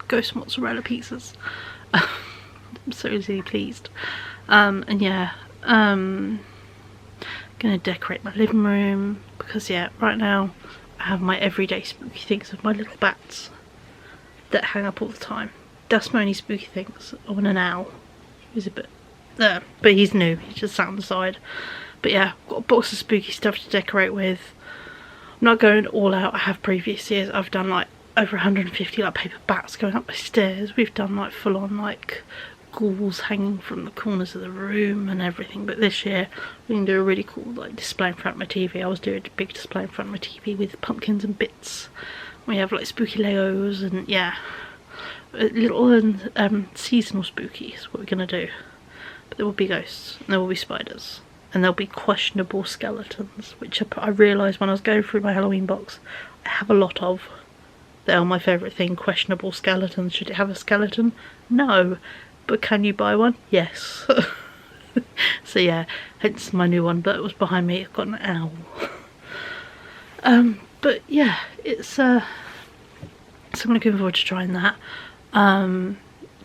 ghost mozzarella pizzas. I'm so easily pleased. And yeah, gonna decorate my living room, because yeah, right now I have my everyday spooky things of my little bats that hang up all the time. That's my only spooky things. I want an owl. He's a bit there, but he's new, he's just sat on the side. But yeah, I've got a box of spooky stuff to decorate with. I'm not going all out. I have previous years, I've done like over 150 like paper bats going up my stairs. We've done like full on like ghouls hanging from the corners of the room and everything. But this year we can do a really cool like display in front of my TV. I was doing a big display in front of my TV with pumpkins and bits. We have like spooky Legos and yeah, little and seasonal spooky is what we're gonna do. But there will be ghosts and there will be spiders and there'll be questionable skeletons, which I realised when I was going through my Halloween box I have a lot of. They are my favourite thing, questionable skeletons. Should it have a skeleton? No. But can you buy one? Yes. So yeah, hence my new one that was behind me. It's got an owl. But yeah, it's so I'm looking forward to trying that.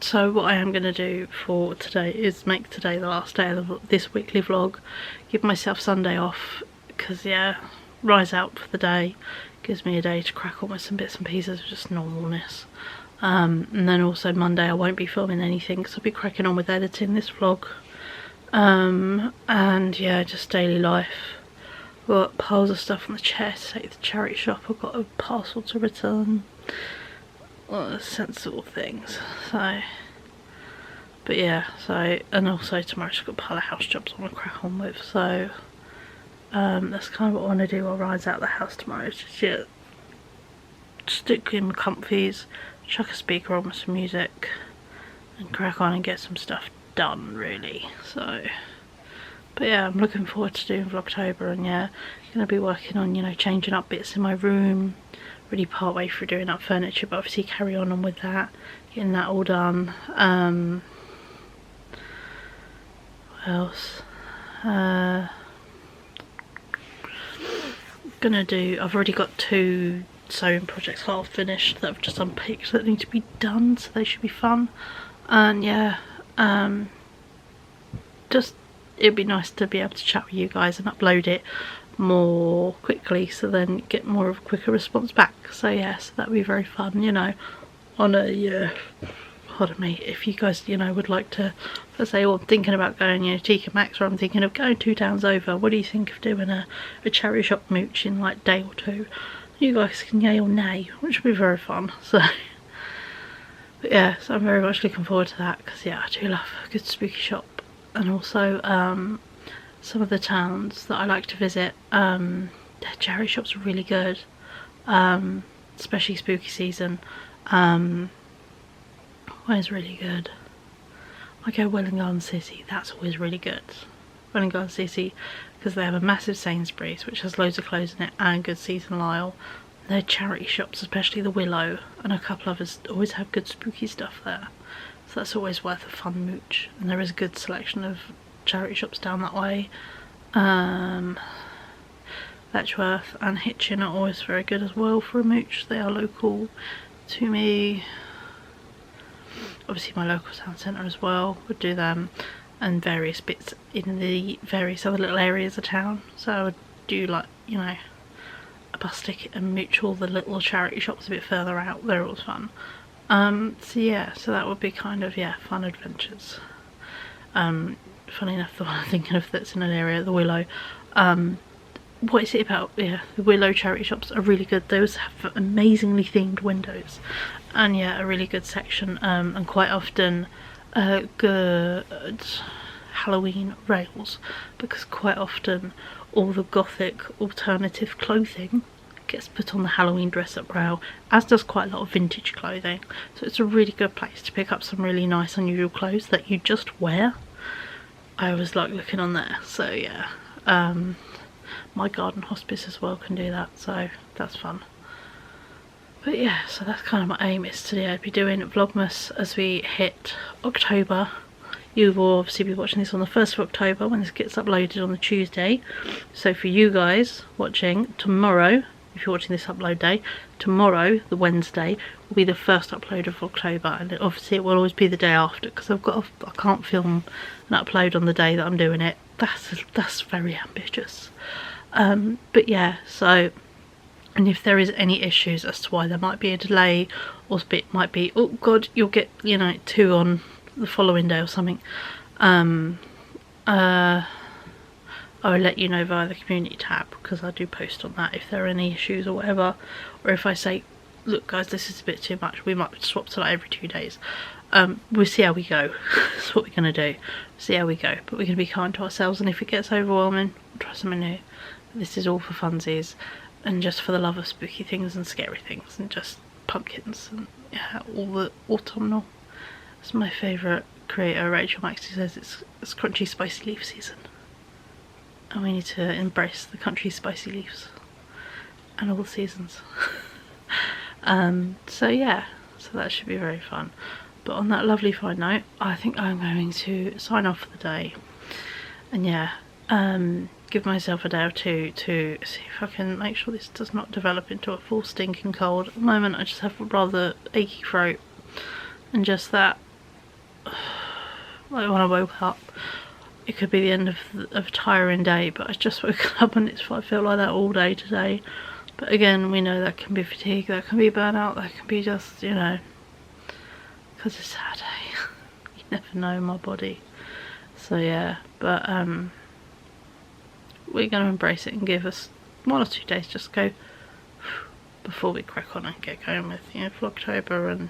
So what I am going to do for today is make today the last day of this weekly vlog. Give myself Sunday off, because yeah, rise out for the day. Gives me a day to crack on with some bits and pieces of just normalness. And then also Monday I won't be filming anything because I'll be cracking on with editing this vlog. And yeah, just daily life. I've got piles of stuff on the chair to take to the charity shop. I've got a parcel to return. All the sensible things. So, but yeah, so, and also tomorrow I've just got a pile of house jobs I want to crack on with. So that's kind of what I want to do while Ryan's out of the house tomorrow. Is just, yeah, stick in my comfies, chuck a speaker on with some music and crack on and get some stuff done really. So, but yeah, I'm looking forward to doing Vlogtober, and yeah, gonna be working on, you know, changing up bits in my room, really part way through doing up furniture, but obviously carry on with that, getting that all done. What else? Gonna do, I've already got 2 sewing projects half finished that I've just unpicked that need to be done, so they should be fun. And yeah, just it'd be nice to be able to chat with you guys and upload it more quickly, so then get more of a quicker response back. So yeah, so that'd be very fun, you know, on a pardon me, if you guys, you know, would like to, let's say, well, I'm thinking about going, you know, TK Maxx, or I'm thinking of going 2 towns over, what do you think of doing a charity shop mooch in like a day or 2? You guys can yay or nay, which would be very fun. So but yeah, so I'm very much looking forward to that, because yeah, I do love a good spooky shop. And also some of the towns that I like to visit, their charity shops are really good, especially spooky season. Where's really good? I go Welwyn Garden City, that's always really good. Welwyn Garden City, because they have a massive Sainsbury's which has loads of clothes in it and a good seasonal aisle. Their charity shops, especially the Willow and a couple others, always have good spooky stuff there, so that's always worth a fun mooch. And there is a good selection of charity shops down that way. Letchworth and Hitchin are always very good as well for a mooch. They are local to me. Obviously my local town centre as well would do them, and various bits in the various other little areas of town. So I would do, like, you know, a bus ticket and mooch all the little charity shops a bit further out. They're always fun. So yeah, so that would be kind of, yeah, fun adventures. Funny enough, the one I'm thinking of that's in an area, the Willow, what is it about, yeah, the Willow charity shops are really good. Those have amazingly themed windows, and yeah, a really good section, and quite often good Halloween rails, because quite often all the gothic alternative clothing gets put on the Halloween dress up rail, as does quite a lot of vintage clothing. So it's a really good place to pick up some really nice unusual clothes that you just wear. I always like looking on there. So yeah, my garden hospice as well can do that, so that's fun. But yeah, so that's kind of my aim, is today I'd be doing Vlogmas as we hit October. You will obviously be watching this on the 1st of October when this gets uploaded on the Tuesday. So for you guys watching, tomorrow, if you're watching this upload day, tomorrow, the Wednesday, will be the first upload of October, and obviously it will always be the day after, because I can't film and upload on the day that I'm doing it. That's very ambitious. But yeah, so, and if there is any issues as to why there might be a delay, or it might be, oh god, you'll get, you know, 2 on the following day or something, I will let you know via the community tab, because I do post on that if there are any issues or whatever, or if I say, look guys, this is a bit too much, we might swap to like every 2 days. We'll see how we go. That's what we're going to do, see how we go, but we're going to be kind to ourselves, and if it gets overwhelming, we'll try something new. This is all for funsies, and just for the love of spooky things and scary things, and just pumpkins, and yeah, all the autumnal. That's my favourite creator, Rachel Maxey, says it's crunchy spicy leaf season. And we need to embrace the country spicy leaves and all the seasons. So yeah, so that should be very fun. But on that lovely fine note, I think I'm going to sign off for the day, and yeah, give myself a day or two to see if I can make sure this does not develop into a full stinking cold. At the moment I just have a rather achy throat, and just that, like when I woke up, it could be the end of a tiring day, but I just woke up and I feel like that all day today. But again, we know that can be fatigue, that can be burnout, that can be just, you know, because it's Saturday. You never know, my body. So yeah, but we're going to embrace it and give us 1 or 2 days just go before we crack on and get going with, you know, Vlogtober, and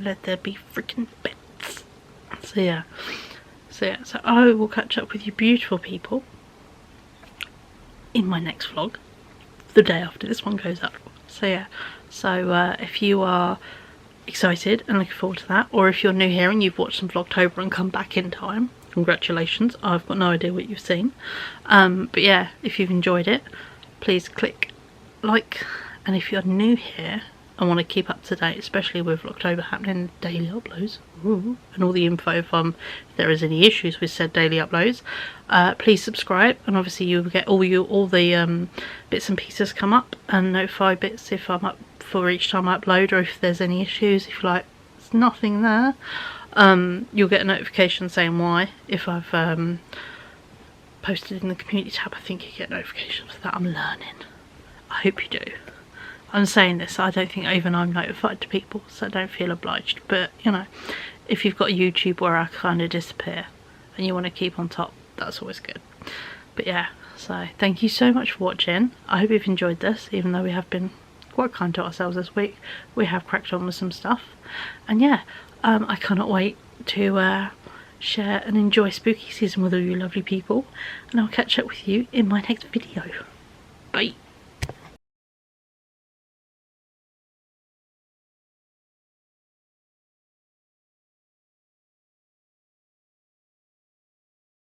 let there be freaking bits. So yeah, so I will catch up with you beautiful people in my next vlog, the day after this one goes up. So yeah, so if you are excited and looking forward to that, or if you're new here and you've watched some Vlogtober and come back in time, congratulations, I've got no idea what you've seen. But yeah, if you've enjoyed it, please click like, and if you're new here and want to keep up to date, especially with Vlogtober happening, daily uploads, and all the info if there is any issues with said daily uploads, please subscribe, and obviously you will get all the bits and pieces come up, and notify bits if I'm up for each time I upload, or if there's any issues, if you're like, there's nothing there, you'll get a notification saying why. If I've posted in the community tab, I think you get notifications for that. I'm learning. I hope you do. I'm saying this, I don't think even I'm notified to people, so don't feel obliged. But, you know, if you've got a YouTube where I kind of disappear and you want to keep on top, that's always good. But yeah, so thank you so much for watching. I hope you've enjoyed this, even though we have been quite kind to ourselves this week. We have cracked on with some stuff. And yeah, I cannot wait to share and enjoy spooky season with all you lovely people. And I'll catch up with you in my next video. Bye.